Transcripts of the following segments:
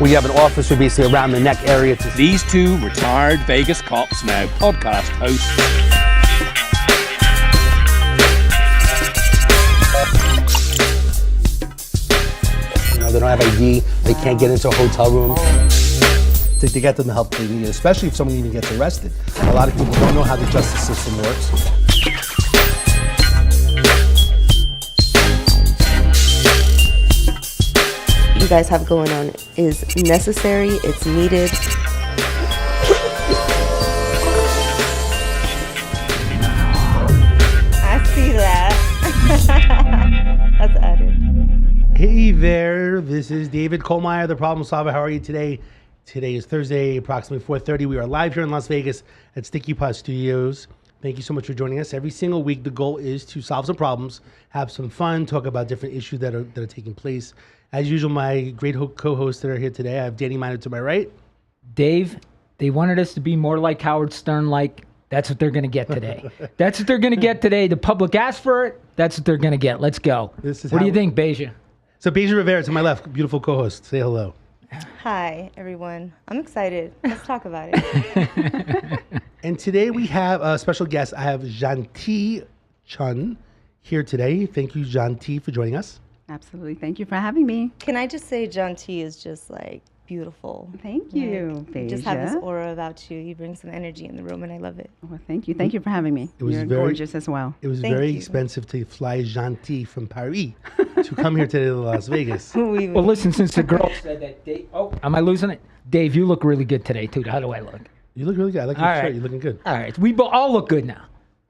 We have an officer basically around the neck area. These two retired Vegas cops, now podcast hosts. They don't have ID. They can't get into a hotel room. To get them the help they need, especially if someone even gets arrested. A lot of people don't know how the justice system works. You guys have going on is necessary, it's needed. I see that. That's added. Hey there, this is David Kohlmeyer, the Problem Solver. How are you today? Today is Thursday, approximately 4:30. We are live here in Las Vegas at Sticky Pot Studios. Thank you so much for joining us. Every single week, the goal is to solve some problems, have some fun, talk about different issues that are taking place. As usual, my great co-hosts that are here today, I have Danny Miner to my right. Dave, they wanted us to be more like Howard Stern, like that's what they're going to get today. That's what they're going to get today. The public asked for it. That's what they're going to get. Let's go. What do you think, Beja? So Beja Rivera to my left, beautiful co-host. Say hello. Hi, everyone. I'm excited. Let's talk about it. And today we have a special guest. I have Janti Chun here today. Thank you, Janti, for joining us. Absolutely. Thank you for having me. Can I just say John T is just like beautiful. Thank you, You just have this Beja. aura about you. You bring some energy in the room and I love it. Well, thank you. Thank you for having me. It was You're very- gorgeous as well. It was Thank very you. expensive to fly Janti from Paris to come here today to Las Vegas. Well, listen, since the girl said that, Dave, am I losing it? Dave, you look really good today, too. How do I look? You look really good. I like your All shirt. right. You're looking good. All right. We all look good now.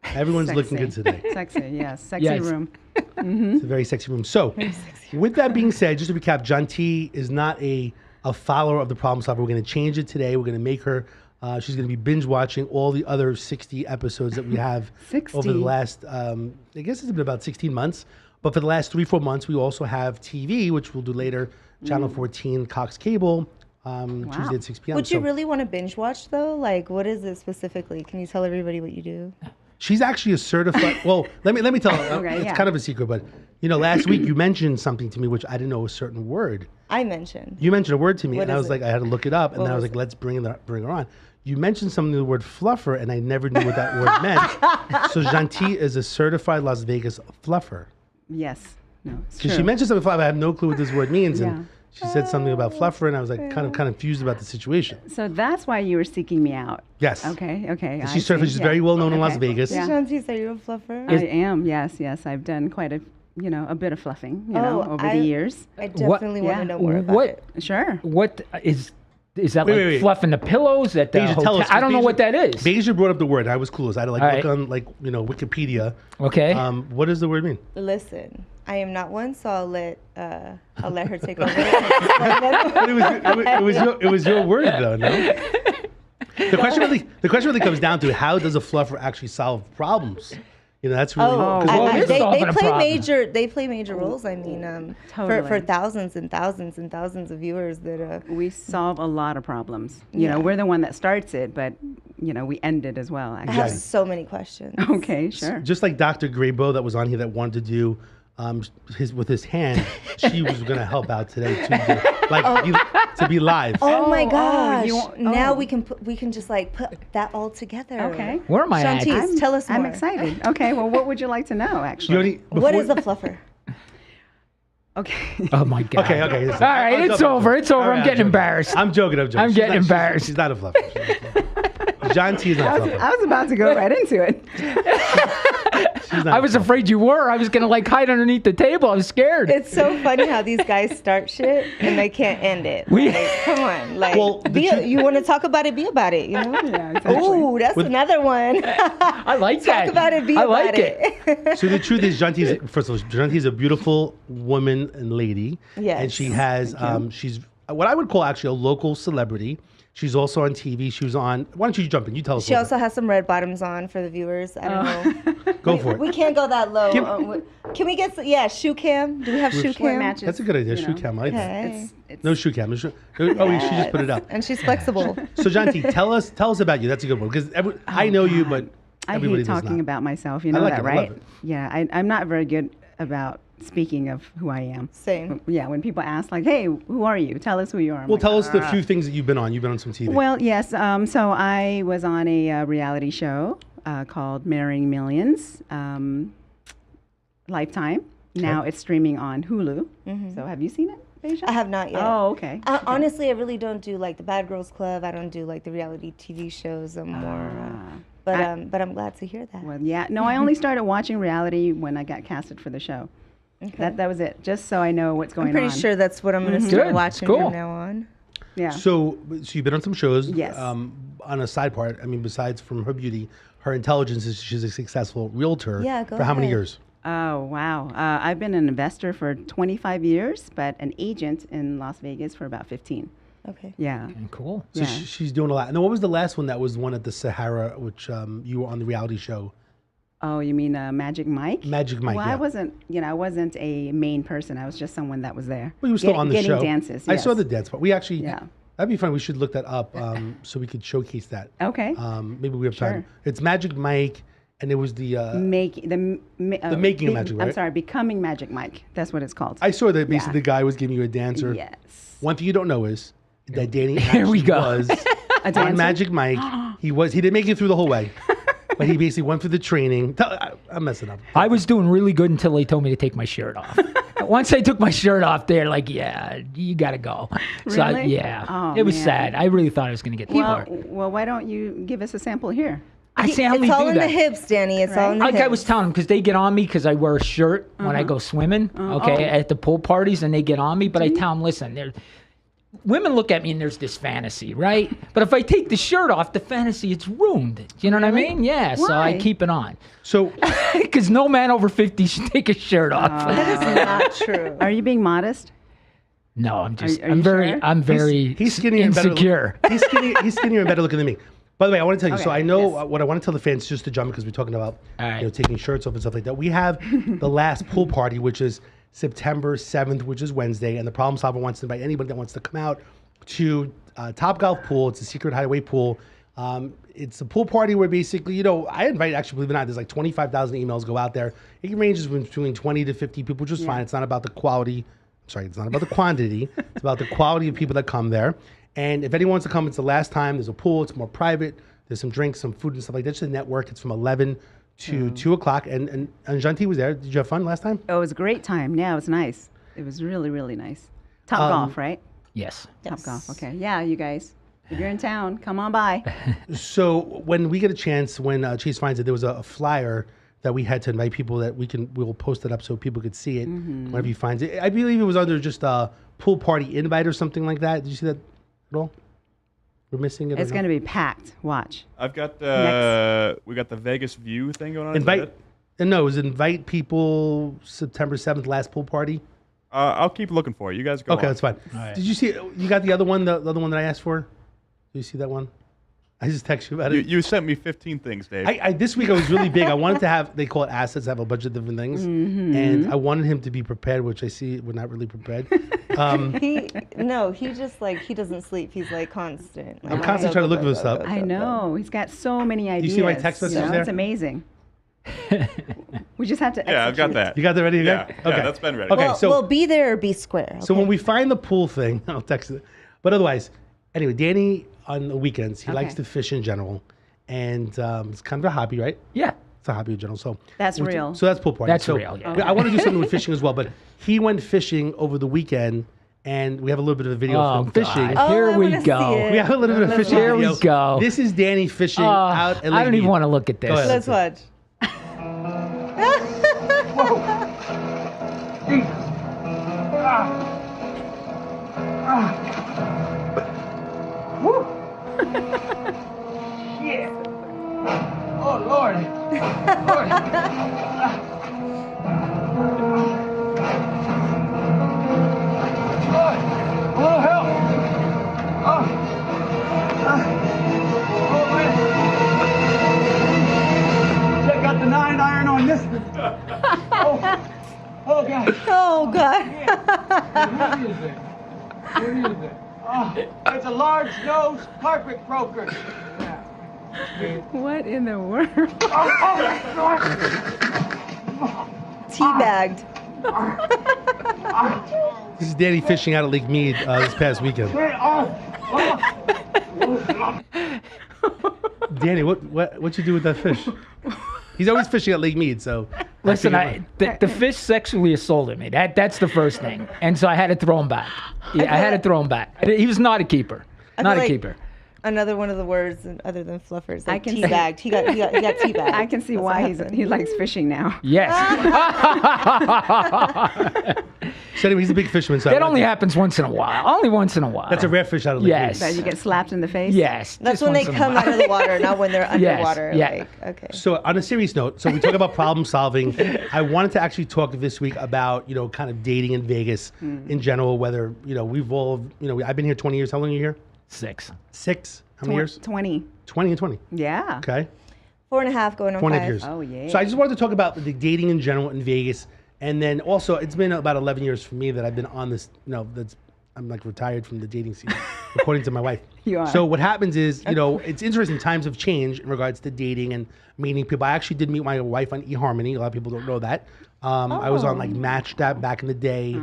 Everyone's Sexy. looking good today. Sexy, yes. Sexy Yes. room. It's a very sexy room. So, with that being said, just to recap, Janti is not a follower of the Problem Solver. We're going to change it today. We're going to make her, she's going to be binge watching all the other 60 episodes that we have 60? over the last, I guess it's been about 16 months. But for the last 3-4 months, we also have TV, which we'll do later, Channel 14, Cox Cable, Tuesday at 6 p.m. Would you So really want to binge watch though? Like, what is it specifically? Can you tell everybody what you do? She's actually a certified, well, let me tell her, Okay, it's yeah. kind of a secret, but, last week you mentioned something to me, which I didn't know a certain word. I mentioned. You mentioned a word to me, What and I is was it? like, I had to look it up, and What then I was was like, it? let's bring her on. You mentioned something, the word fluffer, and I never knew what that word meant. So Janti is a certified Las Vegas fluffer. Yes. No, it's Because true. she mentioned something, I have no clue what this word means, Yeah. and she said something about fluffer, and I was like, kind of confused about the situation. So that's why you were seeking me out. Yes. Okay. I She's certified. see, She's yeah. very well known in Las Okay. Vegas. Yeah. Shanti, are you a fluffer? I am. Yes. I've done quite a bit of fluffing, over the years. I definitely want Yeah. to know more about What? it. Sure. What is that like Wait. fluffing the pillows at the Beja, tell hotel? us. I don't know Beja- what that is. Beja brought up the word. I was clueless. I had to All look right. on Wikipedia. Okay. What does the word mean? Listen, I am not one, so I'll let her take over. But it was your word though, no? The question really comes down to how does a fluffer actually solve problems? That's really Oh, well, you're solving a problem. they play major roles. I mean, for Totally. thousands and thousands and thousands of viewers that We solve a lot of problems. Yeah. We're the one that starts it, but we end it as well. I Actually. have so many questions. Okay. Sure. just like Dr. Graybo that was on here that wanted to do with his hand. She was going to help out today to be live. Oh my gosh! Now oh. we can just like put that all together. Okay. Where am I at? Shantice, tell us more. I'm excited. Okay. Well, what would you like to know? You Actually. already- What before- is a fluffer? Okay. Oh my God. Okay. All right, it's over. It's over. I'm getting embarrassed. I'm joking. I'm She's getting not- embarrassed. She's not a fluffer. John T is not a fluffer. I was about to go right into it. She's not I a was fluffer. afraid you were. I was gonna hide underneath the table. I was scared. It's so funny how these guys start shit and they can't end it. Come on, Well, the truth- you want to talk about it, be about it. Yeah, exactly. Ooh, that's another one. I like that. Talk about it, be I about like it. So the truth is, Janti's a beautiful woman and lady. Yes. And she has, she's what I would call actually a local celebrity. She's also on TV. She was on, why don't you jump in? You tell us. She a also has some red bottoms on for the viewers. I don't know. Go for We it. can't go that low. Give- Can we get shoe cam? Do we have shoe What cam? matches? That's a good idea. Shoe know. cam. I like that. Okay. No shoe cam. She just put it up. And she's flexible. So Janti, tell us about you. That's a good one because I know you, but I everybody hate does talking not. about myself. You know like that, it. I love right? it. Yeah, I'm not very good about speaking of who I am. Same. Yeah, when people ask, like, hey, who are you? Tell us who you are. I'm Well, like, tell us the few things that you've been on. You've been on some TV. Well, yes. So I was on a reality show called Marrying Millions, Lifetime. Now it's streaming on Hulu. So have you seen it, Beja? I have not yet. Oh, okay. Honestly, I really don't do like the Bad Girls Club. I don't do like the reality TV shows. I'm more. But I'm glad to hear that. Well, yeah. No, I only started watching reality when I got casted for the show. Okay. That was it. Just so I know what's going I'm on. pretty sure that's what I'm going to start Good. watching Cool. from now on. Yeah. So you've been on some shows. Yes. On a side part, I mean, besides from her beauty, her intelligence is she's a successful realtor. Yeah, go For how many ahead. years? Oh, wow. I've been an investor for 25 years, but an agent in Las Vegas for about 15. Okay. Yeah. Cool. So Yeah. she's doing a lot. And then what was the last one that was the one at the Sahara, which you were on the reality show? Oh, you mean Magic Mike? Magic Mike, Well, yeah. I wasn't a main person. I was just someone that was there. Well, you were still on the getting show. dances. I saw yes. the dance part. We actually, Yeah. that'd be fun. We should look that up so we could showcase that. Okay. Maybe we have time. Sure. It's Magic Mike, and it was the. The Making of Magic, I'm right? sorry, Becoming Magic Mike. That's what it's called. I saw that basically Yeah. the guy was giving you a dancer. Yes. One thing you don't know is that Danny Here we actually go. was A on dancer? Magic Mike. He didn't make it through the whole way, but he basically went through the training. I'm messing up. I was doing really good until they told me to take my shirt off. Once I took my shirt off, they're like, "Yeah, you gotta go." So Really? yeah, Oh, it was man. sad. I really thought I was gonna get the part. Well, why don't you give us a sample here? I say I only It's all do in that. the hips, Danny. It's all in the Like hips. I was telling them, because they get on me because I wear a shirt when I go swimming, okay, at the pool parties, and they get on me. But I tell them, listen, women look at me and there's this fantasy, right? But if I take the shirt off, the fantasy, it's ruined. You know what I mean? Yeah, so I Why? keep it on. So Because no man over 50 should take a shirt off. That is not true. Are you being modest? No, I'm just, Are you sure? I'm very he's skinnier and better. insecure. He's skinnier and better looking than me. By the way, I want to tell you. So Okay, I know yes. what I want to tell the fans, just to jump because we're talking about All right. taking shirts off and stuff like that. We have the last pool party, which is September 7th, which is Wednesday, and the Problem Solver wants to invite anybody that wants to come out to Top Golf Pool. It's a secret hideaway pool. It's a pool party where basically, I invite, actually, believe it or not, there's like 25,000 emails go out there. It ranges between 20 to 50 people, which is fine. It's not about the quality. Sorry, it's not about the quantity. It's about the quality of people that come there. And if anyone wants to come, it's the last time. There's a pool. It's more private. There's some drinks, some food and stuff like that. Just a network. It's from 11 to 2 o'clock. And Janti was there. Did you have fun last time? Oh, it was a great time. Yeah, it was nice. It was really, really nice. Top Golf, right? Yes. Top Golf. Okay. Yeah, you guys. If you're in town, come on by. So when we get a chance, when Chase finds it, there was a flyer that we had to invite people that we'll post it up so people could see it whenever he finds it. I believe it was under just a pool party invite or something like that. Did you see that at all? We're missing it. It's going to be packed. Watch. I've got we got the Vegas View thing going on. Is that invite. it? And no, it was invite people September 7th, last pool party. I'll keep looking for it. You guys go. Okay, on. that's fine. right. Did you see? You got the other one, the other one that I asked for. Did you see that one? I just texted you about it. You sent me 15 things, Dave. I this week I was really big. I wanted to have, they call it assets, have a bunch of different things, and I wanted him to be prepared, which I see we're not really prepared. He just he doesn't sleep. He's like constant. I'm constantly trying to look this up. I know. He's got so many ideas. see my text messages there? It's amazing. We just have to yeah, I've got execute. that. You got that ready? Yeah, Okay. yeah, that's been ready. Okay, Well, so well, be there or be square. so okay? when we find the pool thing, I'll text it. But otherwise, anyway, Danny on the weekends he likes Okay. to fish in general, and it's kind of a hobby, right? Yeah. It's a hobby in general. So That's we'll do- real. So that's pool party. That's so real, yeah. I want to do something with fishing as well, but he went fishing over the weekend, and we have a little bit of a video Oh, of him fishing. God. Here I we wanna see go. it. We have a little bit of fishing. Here we video. go. This is Danny fishing out at Lake I don't even Mead. want to look at this. Go ahead. Let's watch. Oh, Lord. Lord. Lord, a little help. Oh, man. Check out the 9-iron on this one. Oh, God. Oh God. What is it? What is it? Oh, it's a large nose carpet croaker. What in the world? teabagged. This is Danny fishing out at Lake Mead this past weekend. Danny, what you do with that fish? He's always fishing at Lake Mead, so. Listen, figured- the fish sexually assaulted me. That's the first thing, and so I had to throw him back. Yeah, I had to throw him back. He was not a keeper. Not a feel like keeper. Another one of the words other than fluffers. Like I can see- teabagged. He got teabagged. I can see That's why what he happened. likes fishing now. Yes. So anyway, he's a big fisherman. So I That like only it. happens once in a while. Only once in a while. That's a rare fish out of Lake Yes. That you get slapped in the face. Yes. That's just when they once in a come while. out of the water, not when they're Yes, underwater. yeah. Like, okay. So on a serious note, so we talk about problem solving. I wanted to actually talk this week about, kind of dating in Vegas in general, whether, we've all, I've been here 20 years. How long are you here? 6. 6? How many years? 20. 20 and 20. Yeah. Okay. 4.5 going on 4.5 5. years. Oh, yeah. So I just wanted to talk about the dating in general in Vegas. And then also, it's been about 11 years for me that I've been on this, I'm like retired from the dating scene, according to my wife. You are. So what happens is, it's interesting. Times have changed in regards to dating and meeting people. I actually did meet my wife on eHarmony. A lot of people don't know that. I was on like Matched App back in the day.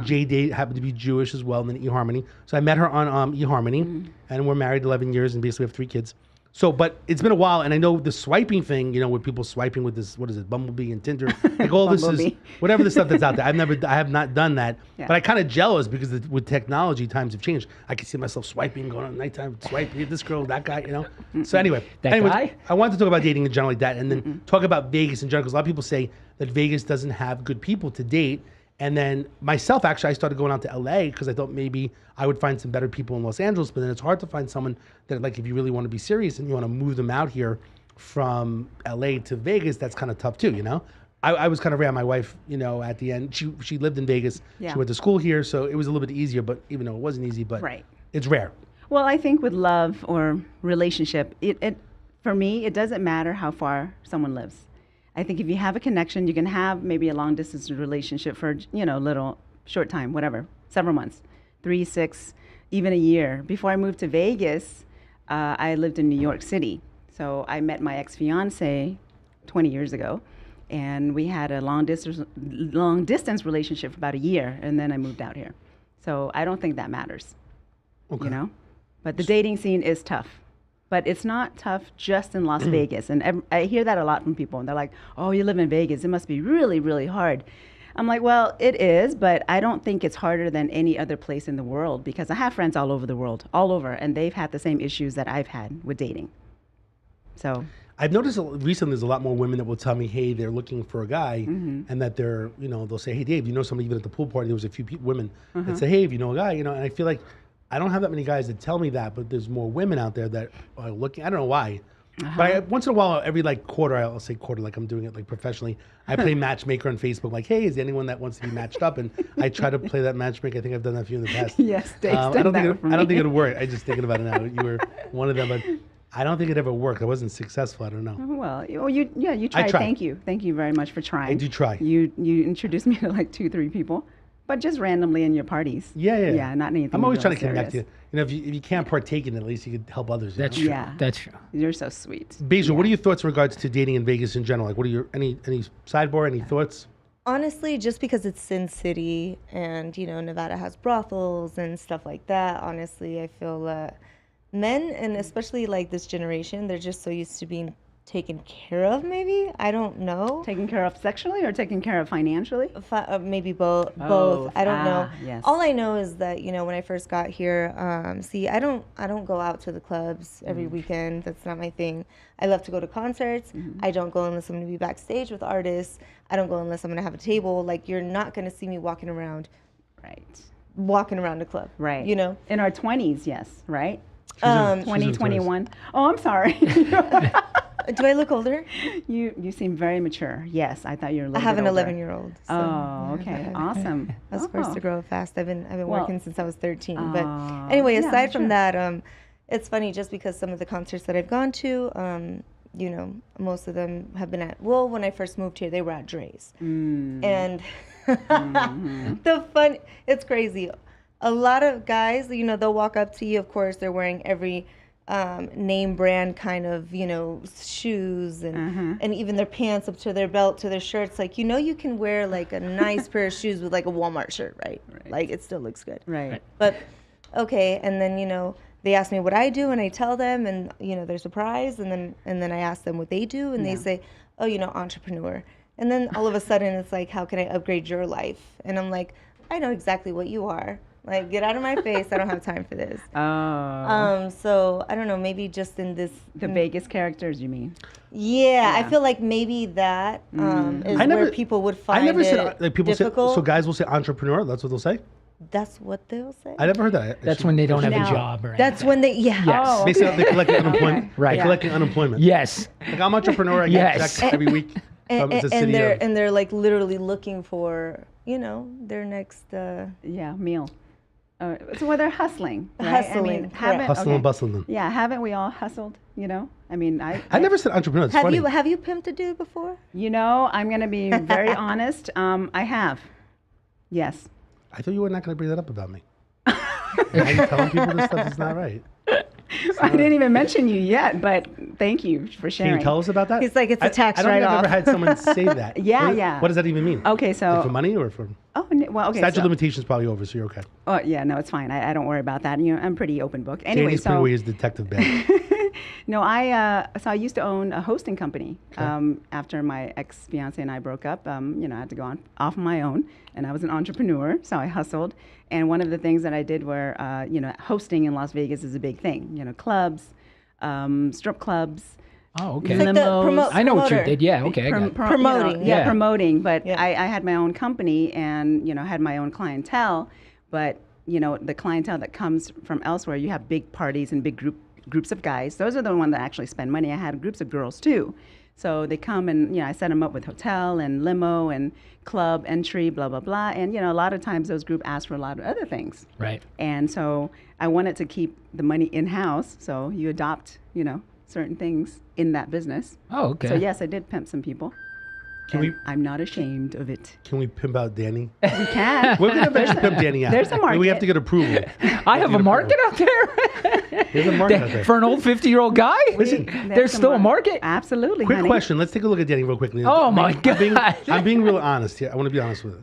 Jay Day happened to be Jewish as well, and then eHarmony. So I met her on eHarmony, and we're married 11 years, and basically have 3 kids. So, but it's been a while, and I know the swiping thing, with people swiping with this, what is it, Bumblebee and Tinder, like all this is, Bumblebee. whatever the stuff that's out there. I have not done that, Yeah. but I kind of jealous because with technology, times have changed. I can see myself swiping, going on nighttime, swipe, this girl, that guy, So anyway, That guy? I wanted to talk about dating in general like that, and then talk about Vegas in general, because a lot of people say that Vegas doesn't have good people to date. And then myself, actually, I started going out to LA because I thought maybe I would find some better people in Los Angeles. But then it's hard to find someone that, like, if you really want to be serious and you want to move them out here from LA to Vegas, that's kind of tough too, I was kind of around my wife, at the end. She lived in Vegas. Yeah. She went to school here, so it was a little bit easier. But even though it wasn't easy, but Right. it's rare. Well, I think with love or relationship, it for me, it doesn't matter how far someone lives. I think if you have a connection, you can have maybe a long distance relationship for, little short time, whatever, several months, 3, 6, even a year. Before I moved to Vegas, I lived in New York City. So I met my ex-fiance 20 years ago, and we had a long distance relationship for about a year, and then I moved out here. So I don't think that matters, But the dating scene is tough. But it's not tough just in Las Vegas. And I hear that a lot from people. And they're like, oh, you live in Vegas. It must be really, really hard. I'm like, well, it is, but I don't think it's harder than any other place in the world because I have friends all over the world, all over, and they've had the same issues that I've had with dating. So I've noticed recently there's a lot more women that will tell me, hey, they're looking for a guy, and that they're, they'll say, hey, Dave, somebody, even at the pool party, there was a few women that say, hey, if you know a guy, and I feel like I don't have that many guys that tell me that, but there's more women out there that are looking. I don't know why. But once in a while, every quarter, I'll say quarter, like I'm doing it like professionally. I play matchmaker on Facebook, like, hey, is there anyone that wants to be matched up? And I try to play that matchmaker. I think I've done that for you in the past. Yes, Dave's I done don't that think for I don't me. think it'll work. I just thinking about it now. You were one of them, but I don't think it ever worked. I wasn't successful. I don't know. Well, you tried. tried. Thank you very much for trying. I do try. You introduced me to like 2-3 people, but just randomly in your parties. Yeah. Yeah, not anything. I'm always real trying to connect serious. you. If you can't partake in it, at least you could help others. That's know? true. Yeah. That's true. You're so sweet. Basil, what are your thoughts in regards to dating in Vegas in general? Like, what are your any sidebar? Any thoughts? Honestly, just because it's Sin City and, Nevada has brothels and stuff like that, honestly, I feel men, and especially like this generation, they're just so used to being taken care of, maybe? I don't know. Taken care of sexually or taken care of financially? Maybe both. Both. I don't know. Yes. All I know is that when I first got here, I don't go out to the clubs every weekend. That's not my thing. I love to go to concerts. I don't go unless I'm going to be backstage with artists. I don't go unless I'm going to have a table. Like, you're not going to see me walking around the club. Right. In our 20s, yes, right? She's in 2021. Oh, I'm sorry. Do I look older? You seem very mature. Yes, I thought you were a I little have bit an older. 11-year-old. So Oh, okay. Awesome. I was forced to grow up fast. I've been Well- working since I was 13. But anyway, yeah, aside from sure. that, it's funny just because some of the concerts that I've gone to, most of them have been when I first moved here, they were at Dre's. And it's crazy. A lot of guys, they'll walk up to you. Of course, they're wearing every name brand kind of, shoes and even their pants up to their belt to their shirts. Like, you can wear like a nice pair of shoes with like a Walmart shirt, right? Like it still looks good. Right. But okay, and then they ask me what I do, and I tell them, and they're surprised, and then I ask them what they do, and they say, oh, entrepreneur. And then all of a sudden it's like, how can I upgrade your life? And I'm like, I know exactly what you are. Like, get out of my face. I don't have time for this. Oh. So I don't know, maybe just in this. The Vegas characters, you mean? Yeah, I feel like maybe that is where people would find I never it said like people difficult. say so. Guys will say entrepreneur. That's what they'll say. That's what they'll say. I never heard that. That's when they don't have a Now, job or That's anything. when they, yeah. Yes. Oh, They say they collect unemployment. Right. They're collecting unemployment. Yes. Like I'm entrepreneur. I get Yes. checks every week. And, It's a and city they're of- and they're like literally looking for their next Yeah, meal. So where they're hustling, right? I Hustling, mean, correct. haven't Hustling and bustling them. Yeah, haven't we all hustled? I mean, I never said entrepreneur. It's have funny. you pimped a dude before? I'm gonna be very honest. I have. Yes. I thought you were not going to bring that up about me. Are you telling people this stuff is not right? I didn't even mention you yet, but thank you for Can sharing. you tell us about that? He's like, it's a tax I don't think I've write-off. ever had someone say that. Yeah, What- yeah. What does that even mean? Okay, so Like for money or for well, okay. statute so, of limitations probably over, so you're okay. oh yeah, no, it's fine. I don't worry about that. I'm pretty open book. Anyway, Danny's putting so away his detective badge. no, so I used to own a hosting company. After my ex-fiance and I broke up, I had to go off on my own, and I was an entrepreneur, so I hustled. And one of the things that I did were, hosting in Las Vegas is a big thing. Clubs, strip clubs. Oh, okay. It's like the Limos. I know what you promoter. did. Yeah, okay. I got it. Promoting. Yeah, Yeah. promoting. But Yeah. I had my own company and, had my own clientele. But, the clientele that comes from elsewhere, you have big parties and big groups of guys. Those are the ones that actually spend money. I had groups of girls too. So they come and, I set them up with hotel and limo and club entry, blah, blah, blah. And, a lot of times those groups ask for a lot of other things. Right. And so I wanted to keep the money in-house. So you adopt, certain things in that business. Oh, okay. So yes, I did pimp some people. Can and we I'm not ashamed of it. can we pimp out Danny? We can. We're gonna eventually pimp Danny out. There's a But we have market. to get approval. I have a market out there There's a market out there. for an old 50-year-old guy. Listen, There's still a market. Absolutely, Quick honey. question. Let's take a look at Danny real quickly. Oh, my I'm being real honest here. I want to be honest with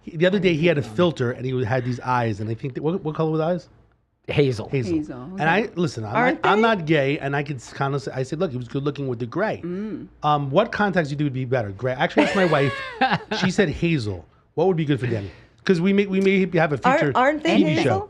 it. The other day he had a filter and he had these eyes, and I think what color were the eyes? Hazel. Hazel, And I listen. I'm not gay, and I could kind of say, I said, look, he was good looking with the gray. What contacts you do would be better? Gray. Actually, asked my wife. She said hazel. What would be good for Danny? Because we may have a future Aren't they TV hazel? show.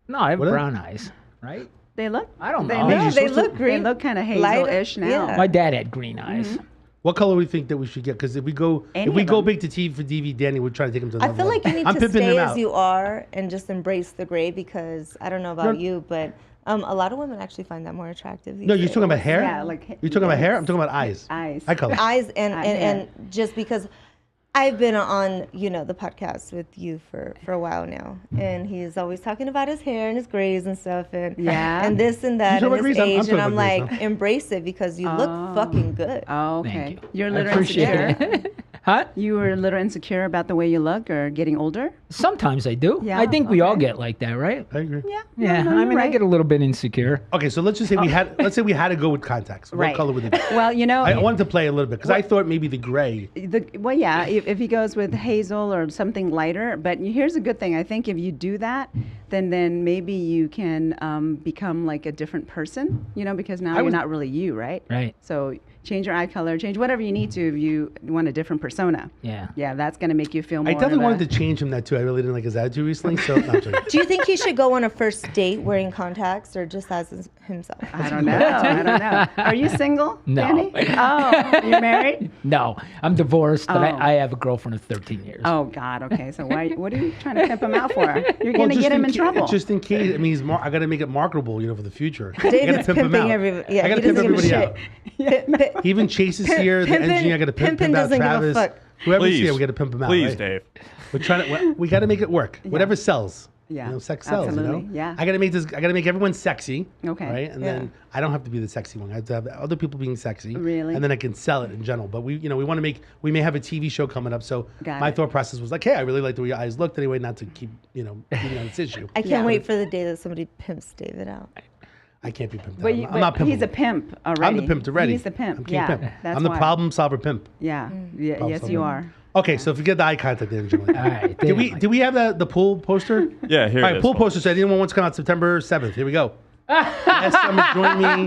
No, I have What? brown eyes, right? They look. I don't They know. look, No, they look green. They look kind of Lighter, hazel-ish now. yeah. My dad had green eyes. What color do we think that we should get? Because if we go Any if we of go them. big to TV for DV, Danny, we're trying to take him to I another feel like you level. need I'm to pimping him stay out. as you are and just embrace the gray because I don't know about you, but a lot of women actually find that more attractive. These No, you're days. talking about hair? Yeah, like You're talking about hair? yes. I'm talking about eyes. Eyes. Eye color. eyes and hair. just because I've been on the podcast with you for a while now, and he's always talking about his hair and his grays and stuff, and Yeah. and this and that You and talking his about grays? I'm age, and talking I'm about like, grays, huh? embrace it because you look fucking good. Oh, okay. Thank you. You're a I little appreciate insecure. it. Huh? You were a little insecure about the way you look or getting older? Sometimes I do. Yeah, I think we all okay. get like that, right? I agree. Yeah. Yeah. no, I you're mean, I right. get a little bit insecure. Okay, so let's just say let's say we had to go with contacts. What Right. color would it be? Well, I wanted to play a little bit because I thought maybe the gray. Well, yeah, if he goes with hazel or something lighter. But here's a good thing. I think if you do that, then maybe you can become like a different person, because now you're not really you, right? Right. So change your eye color, change whatever you need to if you want a different persona. Yeah. Yeah, that's going to make you feel more I definitely of a- wanted to change him that too. I really didn't like his attitude recently. So no, I'm sorry. Do you think he should go on a first date wearing contacts or just as himself? I don't know. I don't know. Are you single, No. Danny? Oh, you're married? No, I'm divorced, but Oh. I have a girlfriend of 13 years. Oh, God. Okay. So what are you trying to pimp him out for? You're Well, going to just get him in ca- trouble. Just in case. I mean, I got to make it marketable, for the future. David's I gotta pimp him pimping out. everybody. Yeah, I got to he pimp doesn't give a everybody shit. out. Even Chase is here. The Pimpin- engineer. I got to pimp Pimpin out doesn't give a Travis. fuck. Whoever's Please. here, we got to pimp him out. Please, right? Dave. We're trying to. We got to make it work. Whatever sells. Yeah, Sex sells. absolutely, yeah. I got to make this. I got to make everyone sexy. Okay. Right, and then I don't have to be the sexy one. I have to have other people being sexy. Really? And then I can sell it in general. But we want to make. We may have a TV show coming up. So Got my it. thought process was like, hey, I really like the way your eyes looked anyway. Not to keep beating on this issue. I can't wait for the day that somebody pimps David out. I can't be pimped. But, out. I'm not pimpable. he's a pimp already. I'm the pimp already. He's the pimp. I'm king yeah, pimp. that's I'm the why. problem solver pimp. Yeah. Yeah. Problem Yes, solver. you are. Okay, so forget the eye contact there, gentlemen. All right. Did we have the pool poster? Yeah, here All it right, is. pool poster said anyone wants to come out September 7th. Here we go. Last summer, join me,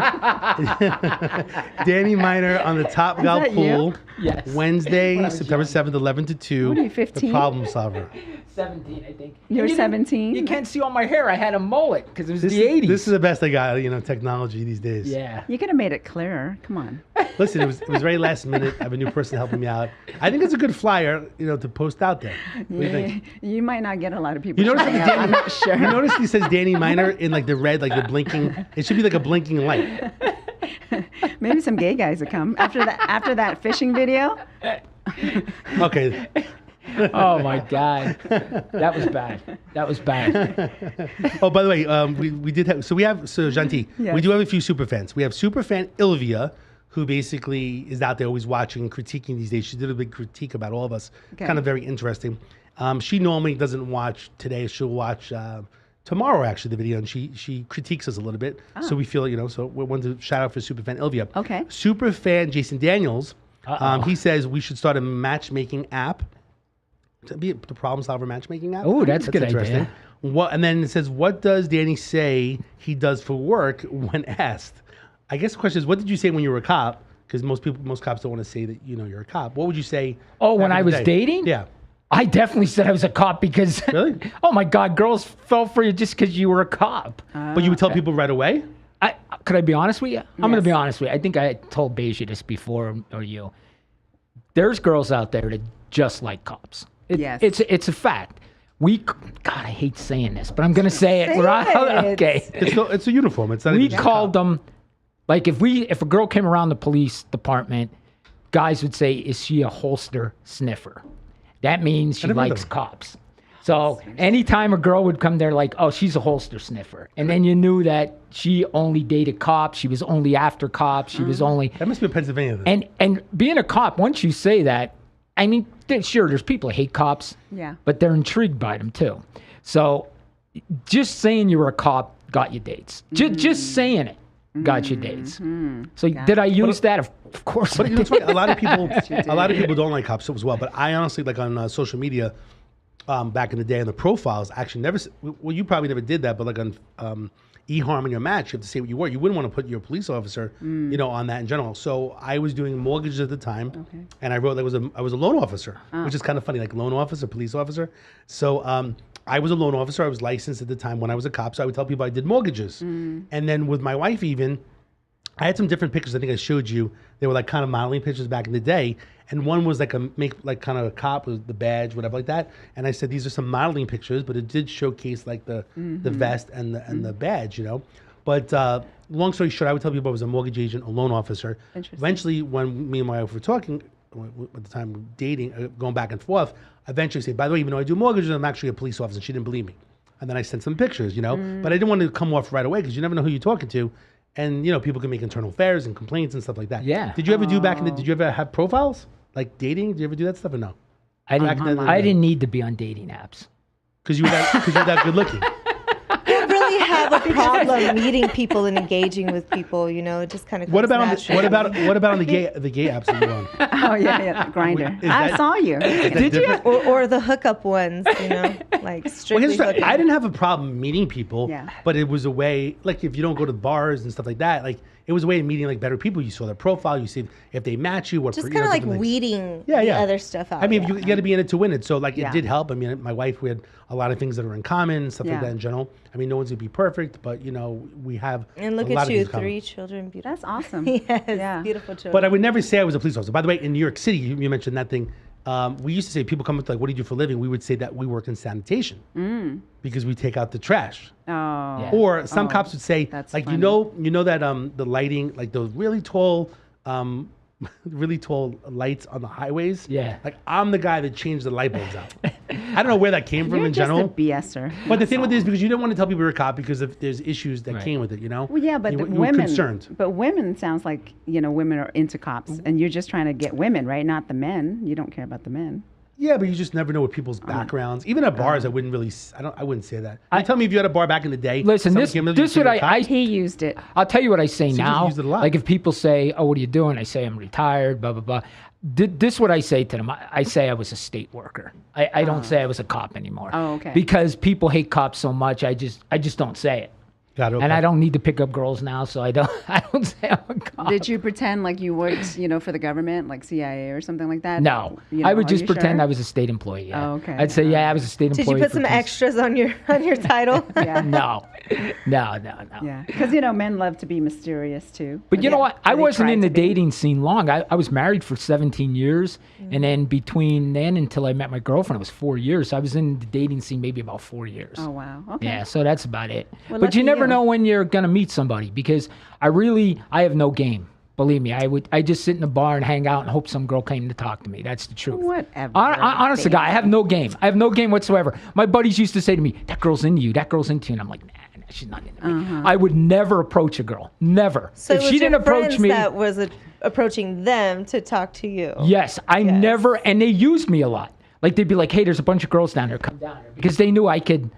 Danny Miner on the Top Golf that you? Pool. Yes. Wednesday, September 7th, 11 to 2. What are you, The 15? problem solver. 17, I think. You're And you didn't- 17? You can't see all my hair. I had a mullet because it was This the 80s. is the best I got, technology these days. yeah. You could have made it clearer. Come on. Listen, it was very last minute. I have a new person helping me out. I think it's a good flyer, to post out there. What do you think? You might not get a lot of people. You notice showing that up, I'm not sure. You notice he says Danny Miner in like the red, like the blinking. It should be like a blinking light. Maybe some gay guys would come after that fishing video. Okay. Oh my God. That was bad. That was bad. Oh, by the way, we did have Janti, we Yes. do have a few super fans. We have super fan Ilvia, who basically is out there always watching and critiquing these days. She did a big critique about all of us. Okay. Kind of very interesting. She normally doesn't watch today. She'll watch tomorrow, actually, the video, and she critiques us a little bit. So we feel, so we want to shout out for super fan Ilvia. Okay. Super fan Jason Daniels, he says we should start a matchmaking app. To be the problem solver matchmaking app. Oh, that's a good idea. What, and then it says, what does Danny say he does for work when asked? I guess the question is, what did you say when you were a cop? Because most cops don't want to say that you're a cop. What would you say? Oh, when back I in the was day? dating? Yeah. I definitely said I was a cop because. Really? Oh my God, girls fell for you just because you were a cop. But you would tell people right away? Could I be honest with you? I'm going to Yes. be honest with you. I think I told Beja this before, or you. There's girls out there that just like cops. Yes. It's a fact. God, I hate saying this, but I'm going to say it. Say Right? it. Okay. It's a uniform. It's not We even called them, like if a girl came around the police department, guys would say, is she a holster sniffer? That means she never heard likes of it. cops. So anytime a girl would come there like, oh, she's a holster sniffer. And then you knew that she only dated cops. She was only after cops. She was only... That must be a Pennsylvania thing. And being a cop, once you say that, I mean, sure, there's people that hate cops. Yeah. But they're intrigued by them too. So just saying you were a cop got you dates. Just saying it got you dates. So did I use that? Of course. But I it's did. funny, a lot of people don't like cops as well. But I honestly, like on social media, back in the day on the profiles, actually never. Well, you probably never did that, but like on eHarm in your match, you have to say what you were. You wouldn't want to put your police officer, on that in general. So I was doing mortgages at the time, and I wrote I was a loan officer, which is kind of funny, like loan officer, police officer. So I was a loan officer. I was licensed at the time when I was a cop, so I would tell people I did mortgages. And then with my wife, even I had some different pictures. I think I showed you. They were like kind of modeling pictures back in the day. And one was like kind of a cop with the badge, whatever like that. And I said, these are some modeling pictures, but it did showcase like the vest and the badge, But long story short, I would tell people I was a mortgage agent, a loan officer. Interesting. Eventually, when me and my wife were talking, at the time dating, going back and forth, eventually say, by the way, even though I do mortgages, I'm actually a police officer. She didn't believe me. And then I sent some pictures, But I didn't want to come off right away because you never know who you're talking to. And, people can make internal affairs and complaints and stuff like that. Yeah. Did you ever do did you ever have profiles? Like dating? Did you ever do that stuff or no? I Back then, I didn't need to be on dating apps. Because you were that good looking. I don't really have a problem meeting people and engaging with people. It just kind of. What about on the gay apps that you're on? Oh yeah, Grinder. Is I that- saw you. Did you? or the hookup ones, like Well, strictly here's the thing. hookup. I didn't have a problem meeting people, Yeah. but it was a way, like if you don't go to bars and stuff like that, like it was a way of meeting like better people. You saw their profile, you see if they match you, what Just you kind know, of like different things. weeding Yeah, the yeah. other stuff out. I mean, yeah. you got to be in it to win it. So like Yeah. it did help. I mean, my wife, we had a lot of things that are in common and stuff like Yeah. that in general. I mean, no one's gonna be perfect, but we have And look a lot at of you, things in common. 3 children, beautiful. That's awesome. Yes, Yeah. beautiful children. But I would never say I was a police officer. By the way, in New York City, you mentioned that thing. We used to say people come up to like, what do you do for a living? We would say that we work in sanitation because we take out the trash. Oh. Yeah. Or some cops would say, that's like, funny. you know that the lighting, like those really tall lights on the highways. Yeah. Like I'm the guy that changed the light bulbs out. I don't know where that came from You're in just general. a BSer. But the thing with this is because you didn't want to tell people you're a cop because if there's issues that came with it, Well, yeah, but you, the you were women. concerned. But women sounds like women are into cops, and you're just trying to get women, right? Not the men. You don't care about the men. Yeah, but you just never know what people's backgrounds. Even at bars, I wouldn't really. I wouldn't say that. You tell me if you had a bar back in the day. Listen, someone this came up to you, this you what said, I He used it. I'll tell you what I say Seems like you now. used it a lot. Like if people say, "Oh, what are you doing?" I say, "I'm retired." Blah blah blah. This is what I say to them. I say I was a state worker. I don't say I was a cop anymore. Oh, okay. Because people hate cops so much. I just don't say it. Got it. And I don't need to pick up girls now, so I don't say I'm a cop. Did you pretend like you worked, for the government, like CIA or something like that? No, You know, I would are just you pretend sure? I was a state employee. Yeah. Oh, okay. I'd say, yeah, I was a state Did employee. you put for some 2 extras on your title? Yeah. No. Yeah, because men love to be mysterious too. But you know what? I They wasn't try in to the be. dating scene long. I was married for 17 years. And then between then until I met my girlfriend, it was 4 years. So I was in the dating scene maybe about 4 years. Oh wow. Okay. Yeah, so that's about it. Well, but you lucky never you. know when you're going to meet somebody because I have no game. Believe me, I just sit in a bar and hang out and hope some girl came to talk to me. That's the truth. Whatever. Honest to God, I have no game. I have no game whatsoever. My buddies used to say to me, "That girl's into you. That girl's into you." And I'm like, nah, she's not into me. I would never approach a girl. Never. So if it was she your didn't approach friends me, that was approaching them to talk to you. yes, I never. And they used me a lot. Like they'd be like, "Hey, there's a bunch of girls down there. Come down here," because they knew I could.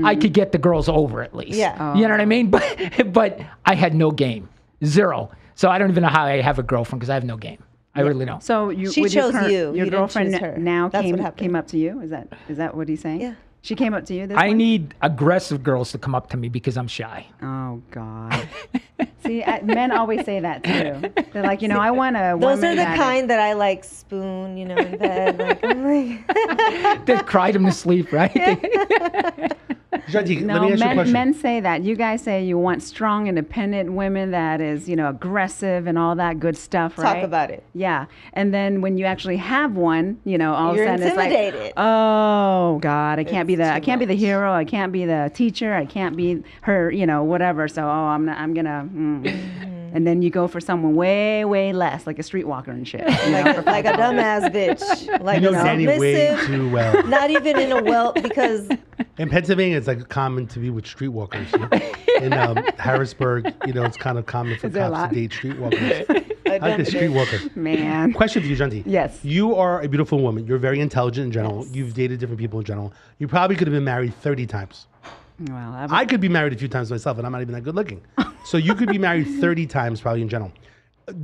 I could get the girls over at least. Yeah. You know what I mean? But I had no game. Zero. So I don't even know how I have a girlfriend because I have no game. I really don't. So you She with your chose current- you. Your You didn't girlfriend choose her. now That's what came happened. up to you. Is that what he's saying? Yeah. She came up to you. This I one? need aggressive girls to come up to me because I'm shy. Oh God. See, men always say that too. They're like, I want a woman Those are the that is- kind that I like spoon, in bed. Like, I'm like, They cried him to sleep, right? Janti, let No, me ask you a question. men say that. You guys say you want strong, independent women that is, aggressive and all that good stuff, right? talk about it. Yeah, and then when you actually have one, all You're of a sudden it's like, intimidated. oh God, I can't be It's the, I too can't be the much. hero, I can't be the teacher, I can't be her, whatever. So I'm gonna, and then you go for someone way, way less, like a streetwalker and shit. like a dumbass bitch. Like You know Danny way submissive. too well. Not even in a because In Pennsylvania, it's like common to be with streetwalkers. In Harrisburg, it's kind of common for Is there a cops lot? to date streetwalkers. I like the streetwalker. Man. Question for you, Janti. Yes. You are a beautiful woman. You're very intelligent in general. Yes. You've dated different people in general. You probably could have been married 30 times. Well, I could be married a few times myself, and I'm not even that good looking. So you could be married 30 times probably in general.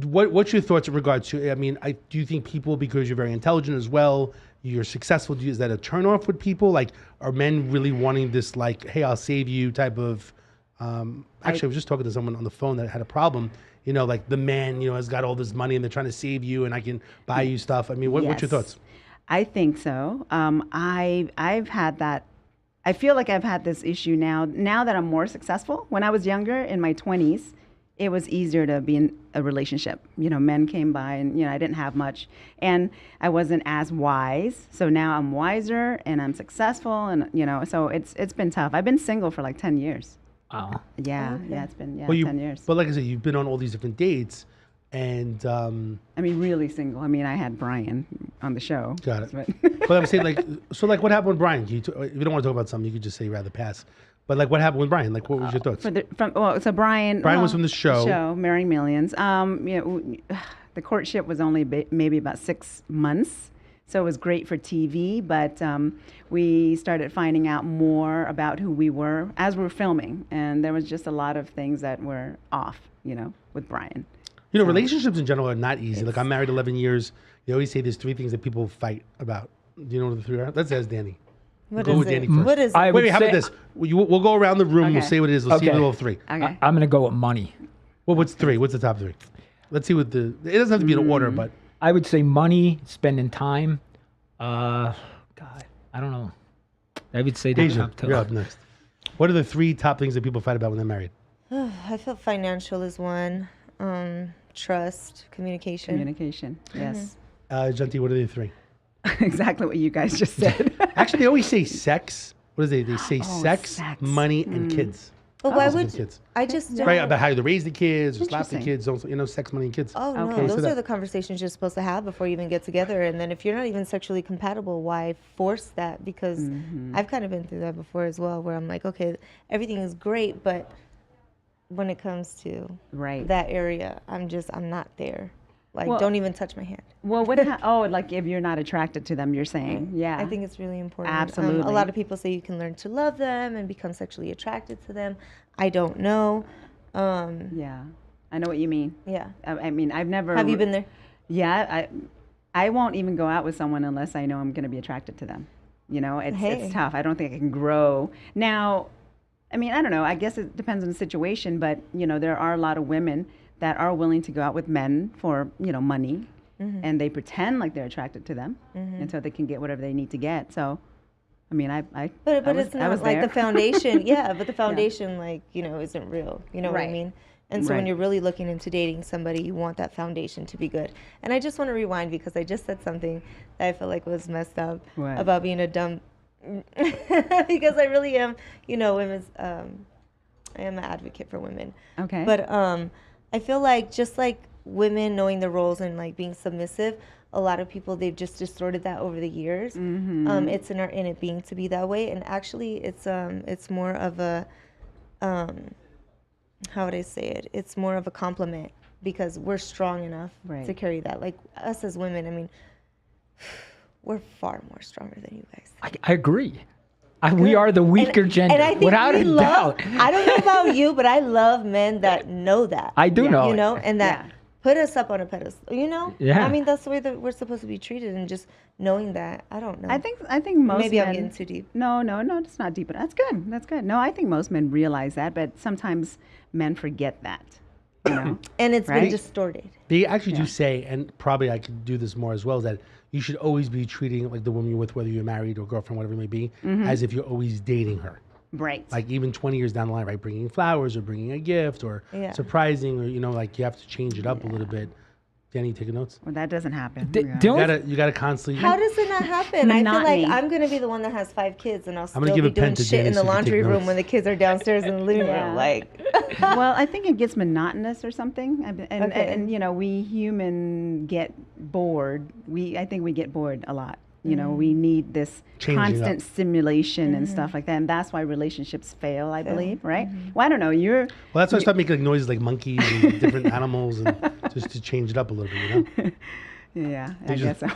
What's your thoughts in regards to? I mean, do you think people, because you're very intelligent as well, you're successful? Is that a turnoff with people? Like, are men really wanting this, like, hey, I'll save you type of? Actually, I was just talking to someone on the phone that had a problem. Like the man, has got all this money and they're trying to save you, and I can buy you stuff. I mean, what's your Yes. thoughts? I think so. I've had that. I feel like I've had this issue now that I'm more successful. When I was younger, in my 20s, it was easier to be in a relationship. Men came by and, I didn't have much and I wasn't as wise. So now I'm wiser and I'm successful and, so it's been tough. I've been single for like 10 years. Oh. Yeah. Yeah. It's been 10 years. But like I said, you've been on all these different dates, and I mean, really single. I mean, I had Brian on the show. got it. But But I'm saying, like, what happened with Brian? If you don't want to talk about something, you could just say rather pass. But what happened with Brian? Like, what was your thoughts? so Brian. Brian was from the show. Marrying Millions. The courtship was only maybe about 6 months, so it was great for TV. But we started finding out more about who we were as we were filming, and there was just a lot of things that were off, with Brian. Relationships in general are not easy. Like, I'm married 11 years. They always say there's 3 things that people fight about. Do you know what the 3 are? Let's ask Danny. what Go is with it? Danny first. What is it? I would Wait, how about say- this? We'll go around the room. We'll Okay. say what it is. Let's see Okay. the all 3. Okay. I'm going to go with money. Well, what's 3? What's the top 3? Let's see what the. It doesn't have to be in order, but I would say money, spending time. God, I don't know. I would say the Asia, top 2. you're up next. What are the 3 top things that people fight about when they're married? I feel financial is one. Trust, communication. Communication. Yes. Janti, what are the 3? Exactly what you guys just said. Actually, they always say sex. What is it? They say sex, sex. money, and kids. But why Also would kids. I just don't? Right, about how to raise the kids or slap the Interesting. kids. Also, sex, money, and kids. Oh Okay. no, So those that- are the conversations you're supposed to have before you even get together. And then if you're not even sexually compatible, why force that? Because I've kind of been through that before as well, where I'm like, okay, everything is great, but when it comes to Right. that area, I'm not there. Like, Well- don't even touch my hand. Well, like if you're not attracted to them, you're saying, yeah. I think it's really important. Absolutely. A lot of people say you can learn to love them and become sexually attracted to them. I don't know. Yeah, I know what you mean. Yeah. I mean, I've never. Have you been there? Yeah, I won't even go out with someone unless I know I'm going to be attracted to them. You know, Hey. it's tough. I don't think I can grow. Now, I mean, I don't know. I guess it depends on the situation, but, you know, there are a lot of women that are willing to go out with men for, you know, money, and they pretend like they're attracted to them until they can get whatever they need to get. So, I mean, But I was, it's I not was like there. the foundation. Yeah, but the foundation, like, you know, isn't real. You know what I Right. mean? And so when Right. you're really looking into dating somebody, you want that foundation to be good. And I just want to rewind because I just said something that I feel like was messed up What? about being a dumb. Because I really am, you know, women's. I am an advocate for women. Okay. But I feel like just like women knowing their roles and like being submissive, a lot of people they've just distorted that over the years. It's in our innate being to be that way, and actually it's more of a how would I say it? It's more of a compliment because we're strong enough Right. to carry that. Like us as women, I mean, we're far more stronger than you guys. I agree. We are the weaker gender, And I think without we a love, doubt. I don't know about you, but I love men that know that. I do know You it. know, and that Yeah. put us up on a pedestal. You know? Yeah. I mean, that's the way that we're supposed to be treated, and just knowing that. I don't know. I think most Maybe men, I'm getting too deep. No, it's not deep. That's good. That's good. No, I think most men realize that, but sometimes men forget that. You know? And it's been Right? distorted. They actually do say, and probably I could do this more as well, is that you should always be treating like the woman you're with, whether you're married or girlfriend, whatever it may be, as if you're always dating her. Right. Like even 20 years down the line, right? Bringing flowers or bringing a gift or Yeah. surprising, or, you know, like you have to change it up a little bit. Danny, you taking notes? Well, that doesn't happen. The Yeah. only- You gotta constantly. How does it not happen? I feel Monotony. like I'm gonna be the one that has 5 kids, and I'll still gonna give be a pen doing to shit Danny in so the you can take laundry room notes. when the kids are downstairs in the living Yeah. room. Like, Well, I think it gets monotonous or something, and Okay. you know, we human get bored. I think we get bored a lot. You know, we need this Changing constant up. stimulation and stuff like that, and that's why relationships fail. I believe, right? Well, I don't know. Well, That's why I started making like noises like monkeys and different animals, and just to change it up a little bit, you know. Yeah, I just- guess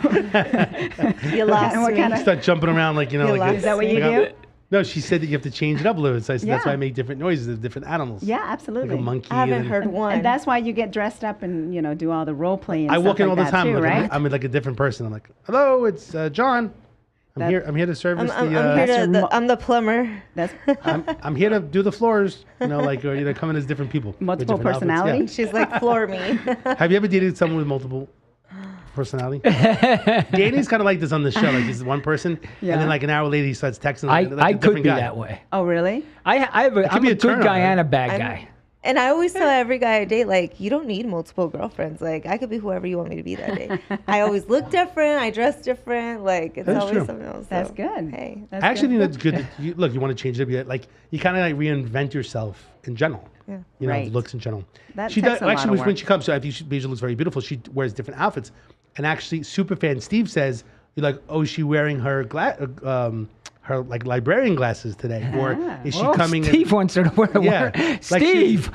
so. you lost What me. kind of? Start jumping around like, you know, You like lost Is that what you like do? No, she said that you have to change it up a little bit. So that's why I Yeah. make different noises of different animals. Yeah, Like absolutely. a monkey. I haven't and- heard one. And that's why you get dressed up and do all the role playing. I walk in stuff all like the that time. too, Like, right? I'm like a different person. I'm like, hello, it's John. I'm here to service I'm the. here That's your to. I'm the plumber. That's I'm here to do the floors. You know, like or they come in as different people. with multiple different outfits, yeah. personality. She's like, floor me. Have you ever dated someone with multiple personality? Danny's kind of like this on the show. Like this is one person, and Yeah. then like an hour later he starts texting. I like a could different be guy. that way. Oh, really? I'm be a a good turn-on, guy right? and a bad I'm- guy. And I always tell every guy I date, like, you don't need multiple girlfriends. Like, I could be whoever you want me to be that day. I always look different. I dress different. Like, it's That's always true. something else. That's so, good. Hey. That's I actually good. think that's good. That you want to change it. Like you kind of like reinvent yourself in general. Yeah. You know, Right. looks in general. That she takes does a lot actually of when work. she comes. So I think Beja looks very beautiful. She wears different outfits, and actually, superfan Steve says, "You're like, oh, is she wearing her her like librarian glasses today, or is she Oh, coming?" Steve wants her to wear Yeah, like Steve.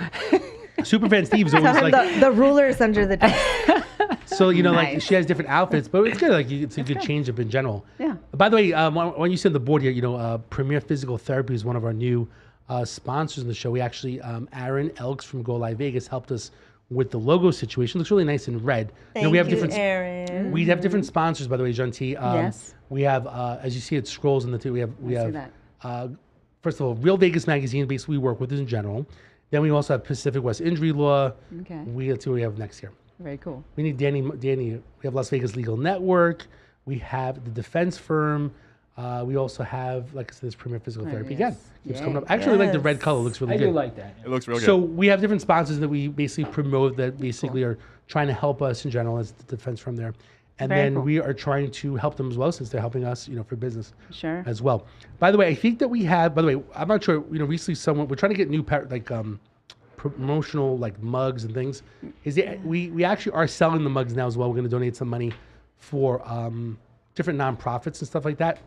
Superfan Steve's always Tell him like, the ruler's under the desk. so you know, like Nice. she has different outfits, but it's good. Like it's a good change up in general. Yeah. By the way, when you see on the board here, you know, Premier Physical Therapy is one of our new sponsors in the show. We actually, Aaron Elks from Go Live Vegas helped us with the logo situation. Looks really nice in red. Thank we have you, different. Aaron. We have different sponsors, by the way, Janti. Yes. We have, as you see, it scrolls in the two. We see have. that. First of all, Real Vegas Magazine. Basically, we work with in general. Then we also have Pacific West Injury Law. Okay. That's who we have next here. Very cool. We need Danny. We have Las Vegas Legal Network. We have the defense firm. We also have, like I said, this Premier Physical Therapy. Again, keeps coming up. I actually like the red Yes. color. Looks really I good. do like that. It looks real good. So we have different sponsors that we basically promote that basically are trying to help us in general as the defense firm there. And Very then cool. we are trying to help them as well since they're helping us, you know, for business Sure. as well. By the way, I think that we have, by the way, I'm not sure, you know, recently we're trying to get new, promotional like mugs and things. We actually are selling the mugs now as well. We're going to donate some money for different nonprofits and stuff like that.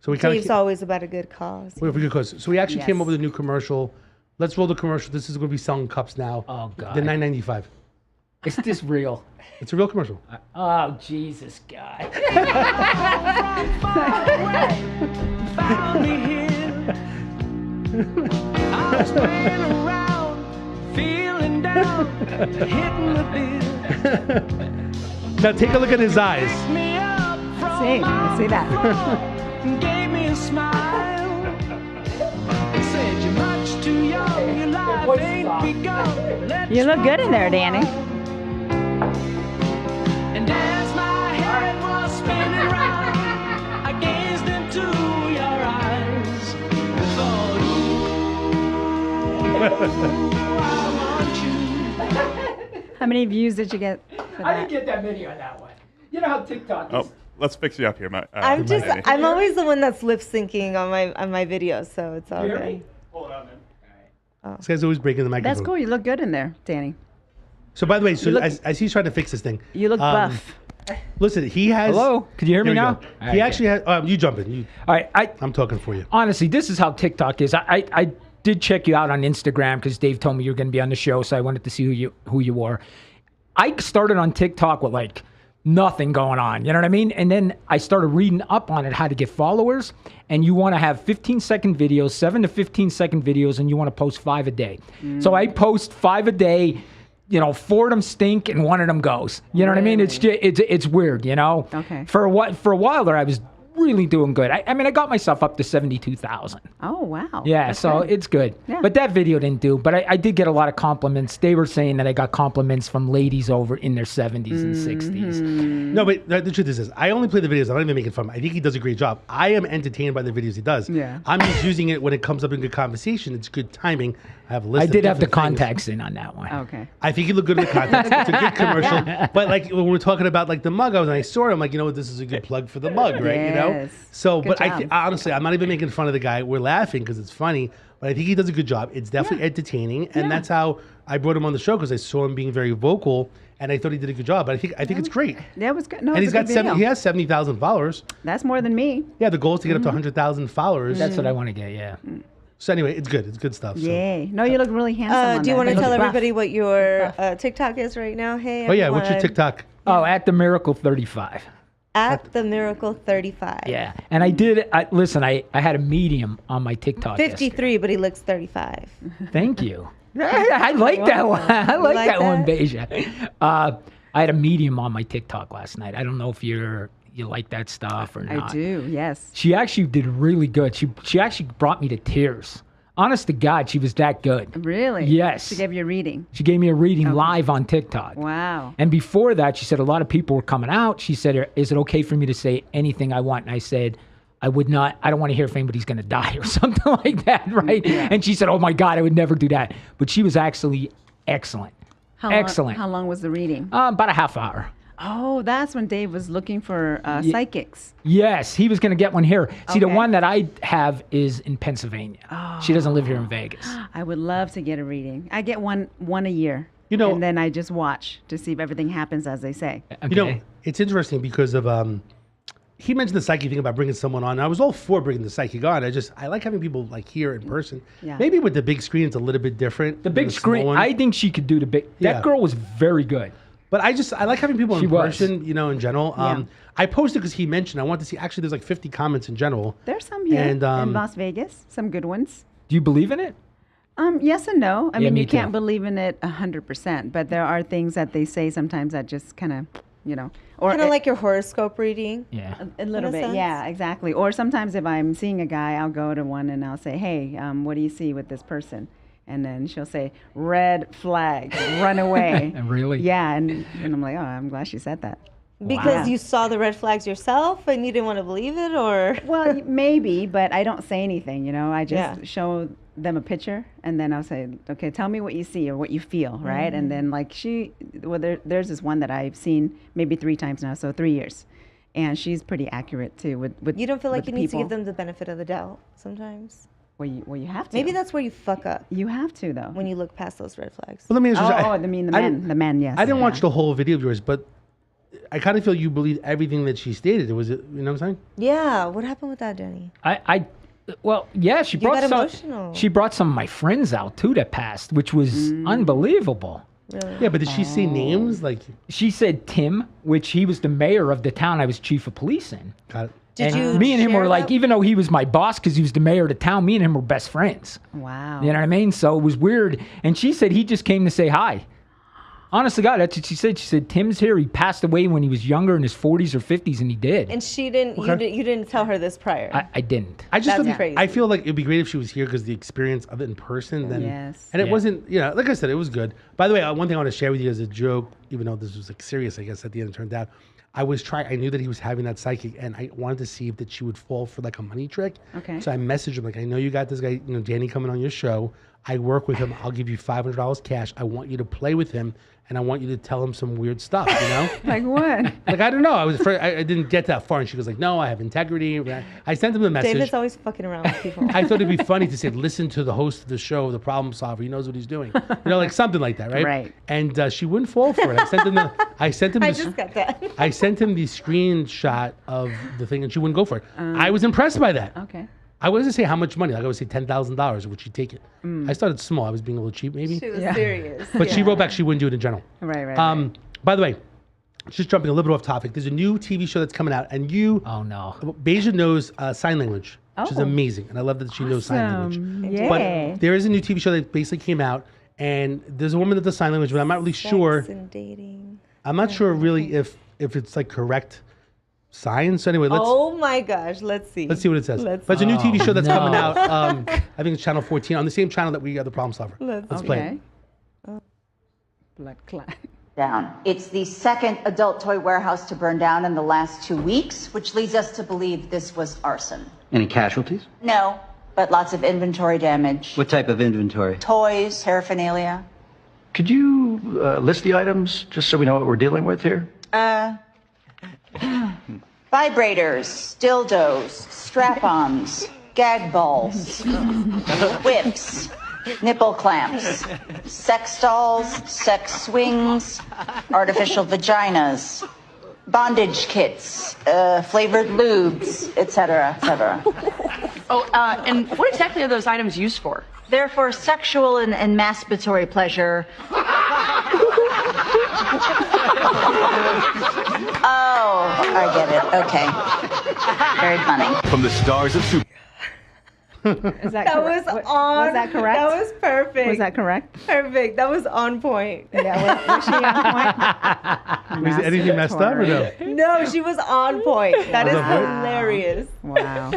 So we kind Dave's of always about a good cause. for good cause. So we actually came Yes. up with a new commercial. Let's roll the commercial. This is going to be selling cups now. Oh, God. The $9.95. Is this real? It's a real commercial. Oh, Jesus, God. Found me here. I was playing around, feeling down, hitting the beer. Now take a look at his eyes. Me up from See, I see that. and gave me a smile. Said you're much too young, your life ain't begun. Let's You look good in there, Danny. And as my head was spinning round, I gazed into your eyes. Thought, ooh, I want you. How many views did you get for I that? didn't get that many on that one. You know how TikTok is. Oh, let's fix you up here, Matt. I'm always the one that's lip syncing on my videos, so it's all You hear good. me? Hold on, man. This guy's always breaking the microphone. That's cool. You look good in there, Danny. So by the way, so look- as he's trying to fix this thing, You look buff. listen, he has. Hello? Can you hear me Here we now? go. All right, He actually has. You jump in. All right. I'm talking for you. Honestly, this is how TikTok is. I did check you out on Instagram because Dave told me you were going to be on the show, so I wanted to see who you were. I started on TikTok with like nothing going on, you know what I mean? And then I started reading up on it, how to get followers, and you want to have 15-second videos, 7 to 15-second videos, and you want to post 5 a day. So I post 5 a day. You know, 4 of them stink and 1 of them goes. You know what I mean? It's just, it's weird, you know? Okay. For a while there, I was really doing good. I mean, I got myself up to 72,000. Oh, wow. Yeah, That's so good. it's good. Yeah. But that video didn't do. But I did get a lot of compliments. They were saying that I got compliments from ladies over in their 70s and 60s. No, but the truth is this. I only play the videos. I'm not even making fun of him. I think he does a great job. I am entertained by the videos he does. Yeah. I'm just using it when it comes up in good conversation. It's good timing. I have a list I of did have the different things. contacts in on that one. Okay. I think he looked good in the context. It's a good commercial. But like when we're talking about like the mug, I saw it. I'm like, you know what? This is a good plug for the mug, right? You know. Yes. So, Good but job. honestly, I'm not even making fun of the guy. We're laughing because it's funny. But I think he does a good job. It's definitely entertaining, and that's how I brought him on the show because I saw him being very vocal, and I thought he did a good job. But I think it's great. That was good. No, And it's he's a got good video. he has 70,000 followers. That's more than me. Yeah, the goal is to get up to 100,000 followers. That's what I want to get, yeah. So anyway, it's good. It's good stuff. So. Yay. No, you look really handsome. Do you want to to tell everybody what your TikTok is right now? Hey, Oh yeah, what's your everyone. TikTok? Oh, at the Miracle 35. At the Miracle 35. Yeah. And listen, I had a medium on my TikTok. 53, but he looks 35. Thank you. I like that one. I like like that one, that? Beja. I had a medium on my TikTok last night. I don't know if you like that stuff or not. I do, yes. She actually did really good. She actually brought me to tears. Honest to God, she was that good. Really? Yes. She gave you a reading. She gave me a reading live on TikTok. Wow. And before that, she said a lot of people were coming out. She said, is it okay for me to say anything I want? And I said, I would not. I don't want to hear if anybody's going to die or something like that, right? And she said, oh my God, I would never do that. But she was actually excellent. Excellent. How long was the reading? About a half hour. Oh, that's when Dave was looking for psychics. Yes, he was going to get one here. See, the Okay. one that I have is in Pennsylvania. She doesn't live here in Vegas. I would love to get a reading. I get one a year. You know- and then I just watch to see if everything happens as they say. Okay. You know, it's interesting because of he mentioned the psyche thing about bringing someone on. I was all for bringing the psychic on. I like having people like here in person. Yeah. Maybe with the big screen, it's a little bit different. The than big small screen, one. I think she could do the big. Yeah. That girl was very good. But I like having people She in was. person. You know, in general. I posted because he mentioned. I want to see. Actually, there's like 50 comments in general. There's some here And, in Las Vegas, some good ones. Do you believe in it? Yes and no. I mean, me you can't too. believe in it 100%, but there are things that they say sometimes that just kind of, or Kind of like your horoscope reading. Yeah. a little in a bit. Yeah, sense. exactly. Or sometimes if I'm seeing a guy, I'll go to one and I'll say, hey, what do you see with this person? And then she'll say, red flag, run away. Really? Yeah, and I'm like, oh, I'm glad she said that. Because Wow. you saw the red flags yourself and you didn't want to believe it, or Well, maybe, but I don't say anything, I just Yeah. show them a picture and then I'll say, okay, tell me what you see or what you feel, right? And then like there's this one that I've seen maybe 3 times now, so 3 years. And she's pretty accurate too with you don't feel like with you need to people. give them the benefit of the doubt sometimes. Well, you have to. Maybe that's where you fuck up, You have to, though. when you look past those red flags. Well, let me ask you. I mean the I men. didn't- The men, yes. I didn't watch Yeah. the whole video of yours, but I kind of feel you believe everything that she stated. You know what I'm saying? Yeah, what happened with that, Jenny? Well, yeah, she brought got some. emotional. She brought some of my friends out too that passed, which was unbelievable. Really? Yeah, but did she say names? Like, She said Tim, which he was the mayor of the town I was chief of police in. got it. Did And you me and him share were like, that? even though he was my boss because he was the mayor of the town, me and him were best friends. Wow. You know what I mean? So it was weird. And she said he just came to say hi. Honest to God, that's what she said. She said, Tim's here. He passed away when he was younger in his 40s or 50s, and he did. And she didn't. You didn't tell her this prior. I didn't. I just That's don't- crazy. I feel like it'd be great if she was here because the experience of it in person. Then, Yes. and it Yeah. wasn't, like I said, it was good. By the way, one thing I want to share with you as a joke, even though this was like serious, I guess at the end it turned out. I knew that he was having that psychic, and I wanted to see if that she would fall for like a money trick. Okay. So I messaged him like, I know you got this guy, Danny coming on your show. I work with him. I'll give you $500 cash. I want you to play with him, and I want you to tell him some weird stuff. Like what? Like I don't know. I didn't get that far, and she goes like, "No, I have integrity." I sent him the message. David's always fucking around with people. I thought it'd be funny to say, listen to the host of the show, the problem solver. He knows what he's doing. Like something like that, right? Right. And she wouldn't fall for it. I sent him I the just got that. I sent him the screenshot of the thing, and she wouldn't go for it. I was impressed by that. Okay. I wasn't say how much money. Like I would say $10,000. Would she take it? I started small. I was being a little cheap, maybe. She was serious. But she wrote back she wouldn't do it in general. Right. By the way, just jumping a little bit off topic. There's a new TV show that's coming out, and Oh, no. Beja knows sign language, which is Oh. amazing, and I love that she knows sign language. Yay. But there is a new TV show that basically came out, and there's a woman that does sign language, but I'm not really sure. Sex and dating. I'm not sure really if it's like correct signs. So anyway, Oh my gosh, let's see. let's see what it says. Let's But it's a new TV show that's no. coming out. I think it's channel 14 on the same channel that we got the Problem Solver. Let's play. Okay. it. Blood clot. Down. It's the second adult toy warehouse to burn down in the last 2 weeks, which leads us to believe this was arson. Any casualties? No, but lots of inventory damage. What type of inventory? Toys, paraphernalia. Could you list the items just so we know what we're dealing with here? Vibrators, dildos, strap-ons, gag balls, whips, nipple clamps, sex dolls, sex swings, artificial vaginas, bondage kits, flavored lubes, etc., etc. And what exactly are those items used for? They're for sexual and masturbatory pleasure. Oh, I get it. Okay. Very funny. From the stars of Super. Is that That correct? was on. Was that correct? That was perfect. Was that correct? perfect? That was on point. Yeah. Was she on point? Was anything messed up or no? No, she was on point. That is Was that good? hilarious. Wow.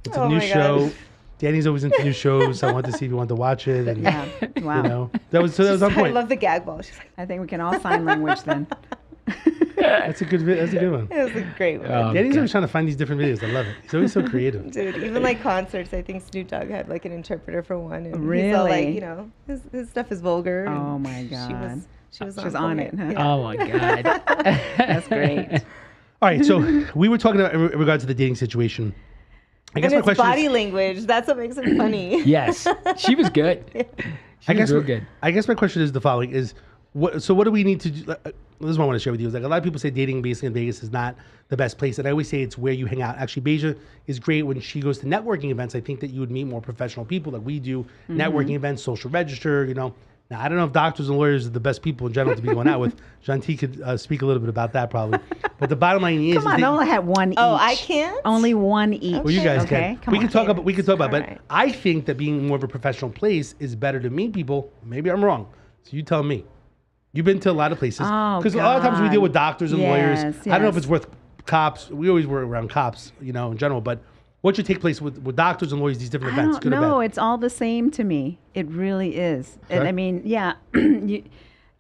It's a Oh new my show. gosh. Danny's always into new shows, so I wanted to see if you wanted to watch it. And Yeah. Wow. that was on I point. love the gag ball. She's like, I think we can all sign language then. That's a good one. it was a great one. Danny's always trying to find these different videos. I love it. He's always so creative. Dude, even like concerts, I think Snoop Dogg had like an interpreter for one. And Really? He's all like, his stuff is vulgar. and Oh my God. She was She's on on point. it, huh? Yeah. Oh, my God. That's great. All right, so we were talking about in regard to the dating situation. I guess And my it's question body is, language. That's what makes it funny. Yes. She was good. She was real good. I guess my question is the following: is what do we need to do? This is what I want to share with you. Is like a lot of people say dating basically in Vegas is not the best place, and I always say it's where you hang out. Actually, Beja is great when she goes to networking events. I think that you would meet more professional people like we do. Networking events, social register. Now I don't know if doctors and lawyers are the best people in general to be going out with. Janti could speak a little bit about that probably. But the bottom line is, Come on, I only had one each. Oh, I can't? Only one each. well, you guys Okay, can. come We on. can talk about. We can talk about. All But right. I think that being more of a professional place is better to meet people. Maybe I'm wrong. So you tell me. You've been to a lot of places Oh, because a lot of times we God. deal with doctors and lawyers. Yes, I don't know if yes. it's worth cops. We always were around cops, in general. But what should take place with doctors and lawyers? These different I events. don't good or know. bad? It's all the same to me. It really is. And Okay. I mean, yeah.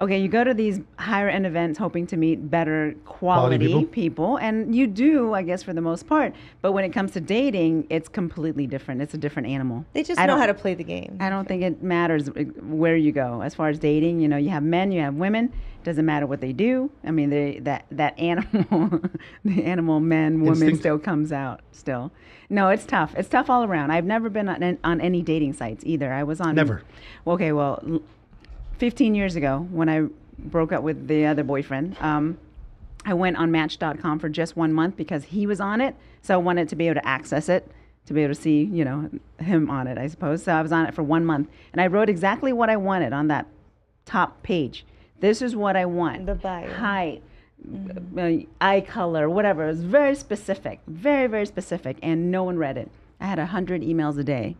You go to these higher end events hoping to meet better quality people, and you do, I guess, for the most part. But when it comes to dating, it's completely different. It's a different animal. They just I know don't- how to play the game. I don't think it matters where you go as far as dating. You have men, you have women. Doesn't matter what they do. I mean, that animal, the animal man woman Instinct. still comes out. Still, no, it's tough. It's tough all around. I've never been on any dating sites either. I was on Never. Okay, well, 15 years ago when I broke up with the other boyfriend. I went on Match.com for just 1 month because he was on it, so I wanted to be able to access it, to be able to see, him on it, I suppose. So I was on it for 1 month, and I wrote exactly what I wanted on that top page. This is what I want. The bio. Height, eye color, whatever. It was very specific, very, very specific, and no one read it. I had 100 emails a day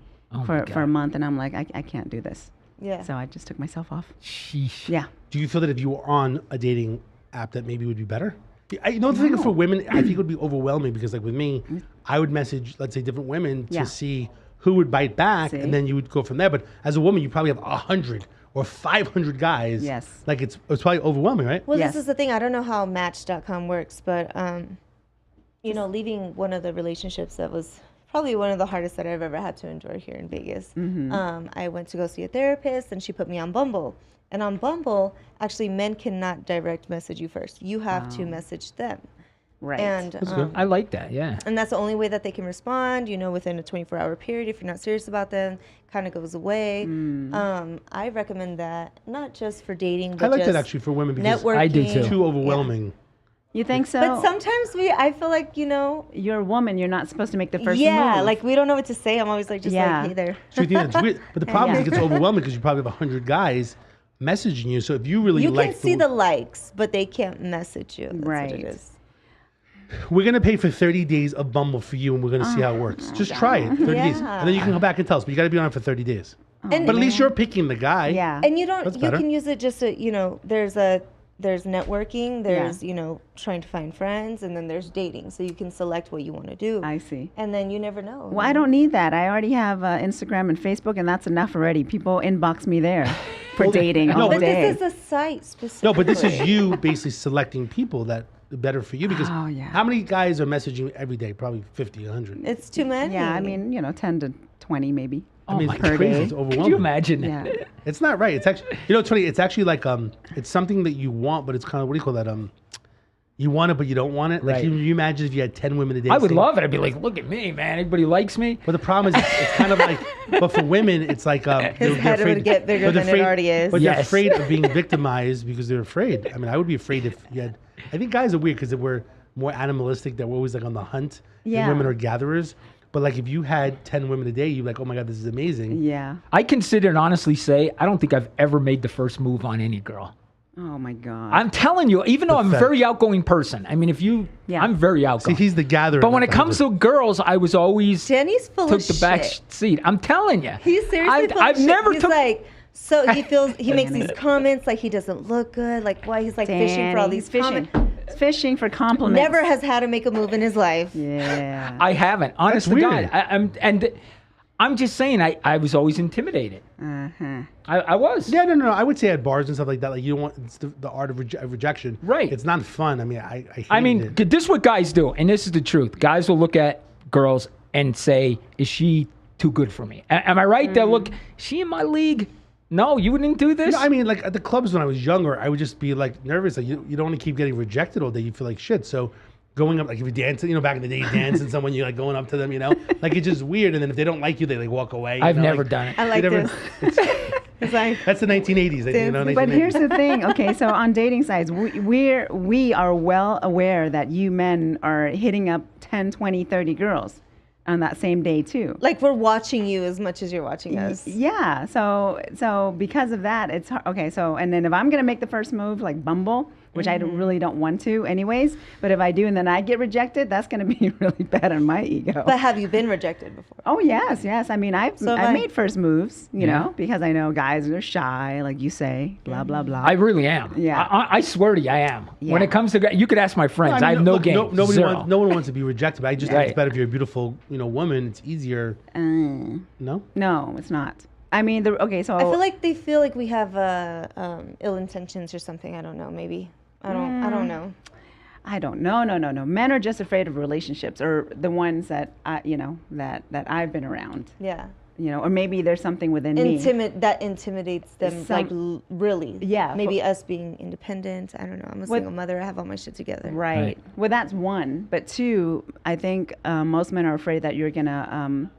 for a month, and I'm like, I can't do this. Yeah. So I just took myself off. Sheesh. Yeah. Do you feel that if you were on a dating app that maybe would be better? You know, the thing for women, I think it would be overwhelming because, like with me, I would message, let's say, different women to see who would bite back, and then you would go from there. But as a woman, you probably have 100 or 500 guys. Yes. Like it's probably overwhelming, right? Well, this is the thing. I don't know how Match.com works, but you know, leaving one of the relationships that was probably one of the hardest that I've ever had to endure here in Vegas. I went to go see a therapist, and she put me on Bumble. And on Bumble, actually, men cannot direct message you first. You have to message them. Right. And I like that. Yeah. and that's the only way that they can respond, you know, within a 24-hour period. If you're not serious about them, kind of goes away. I recommend that, not just for dating, but I like just that actually for women because networking. I do too. it's too overwhelming. You think so? But sometimes I feel like, you know, You're a woman. You're not supposed to make the first yeah, move. like we don't know what to say. I'm always like, just like, hey there. So you think that's weird. But the problem is it gets overwhelming because you probably have 100 guys messaging you. So if you really You like can see the likes, but they can't message you. That's what Right. it is. we're going to pay for 30 days of Bumble for you and we're going to see how it works. Just try it, 30 days. And then you can come back and tell us, but you got to be on it for 30 days. And, But at least you're picking the guy. Yeah. and you don't, That's you better. can use it just to, you know, there's networking, there's, you know, trying to find friends, and then there's dating. So you can select what you want to do. I see. And then you never know. Well, I don't need that. I already have Instagram and Facebook, and that's enough already. People inbox me there for dating all But day. this is a site specifically. No, but this is you basically selecting people that are better for you because how many guys are messaging you every day? Probably 50, 100. It's too many. Yeah, I mean, you know, 10 to 20 maybe. I mean, my it's per crazy. day. It's overwhelming. Could you imagine? Yeah. It's not right. It's actually, you know, it's funny. It's actually like, it's something that you want, but it's kind of, what do you call that? You want it, but you don't want it. Like, Right. can you imagine if you had 10 women a day? I would saying- love it. I'd be like, look at me, man. Everybody likes me. But the problem is, it's kind of like, but for women, it's like, His head would get bigger but they're than it already is. But they're Yes. afraid of being victimized because they're afraid. I mean, I would be afraid if you had, I think guys are weird because we're more animalistic, that we're always like on the hunt. Yeah. And women are gatherers. But like if you had 10 women a day, you're like, oh my God, this is amazing. Yeah. I consider and honestly say, I don't think I've ever made the first move on any girl. Oh my God. I'm telling you, even though I'm a Pathetic. very outgoing person. I mean, I'm very See, outgoing. he's the gatherer. But when not it the comes hunter. to girls, I was always Danny's full took of the back shit. seat. I'm telling you. He's seriously I've, full of I've shit. never He's took. like, so he feels, he makes these comments like he doesn't look good. Like, why he's like fishing for all Danny, these fishing. comments. Fishing for compliments. Never has had to make a move in his life. Yeah. I haven't. Honest to weird. God, I'm just saying. I was always intimidated. Uh-huh. I was. Yeah, no. I would say at bars and stuff like that, like you don't want, it's the art of rejection. Right. It's not fun. I mean, I hate I mean, it. this is what guys do, and this is the truth. Guys will look at girls and say, "Is she too good for me?" Am I right? They'll look. Is she in my league? No, you wouldn't do this. No, I mean, like at the clubs when I was younger, I would just be like nervous. Like you don't want to keep getting rejected all day. You feel like shit. So going up, like if you're dancing, you know, back in the day, you dance and someone, you're like going up to them, you know, like it's just weird. And then if they don't like you, they like walk away. I've you know, never like, done it. I like you never- this. It's like, That's the 1980s, you know. But 1980s. here's the thing. Okay, so on dating sites, we are well aware that you men are hitting up 10, 20, 30 girls on that same day too. like we're watching you as much as you're watching us. Yeah. So because of that, it's hard. Okay. So and then if I'm gonna make the first move like Bumble, which I really don't want to anyways, but if I do and then I get rejected, that's gonna be really bad on my ego. But have you been rejected before? Oh yes. I mean I've So have I. made first moves, you know, because I know guys are shy, like you say, blah blah blah. I really am. Yeah. I swear to you, I am. When Yeah. it comes to, you could ask my friends. I have no look, game. Nobody Zero. no one wants to be rejected. But I just think Right. it's better if you're a beautiful, you know, woman. It's easier. No. No, it's not. I mean, so I feel like they feel like we have ill intentions or something. I don't know. Maybe I don't know. I don't know. No. Men are just afraid of relationships, or the ones that that I've been around. Yeah. Or maybe there's something within me. That intimidates them, like really. Yeah, Maybe us being independent. I don't know. I'm a single mother. I have all my shit together. Right. Well, that's one. But two, I think most men are afraid that you're gonna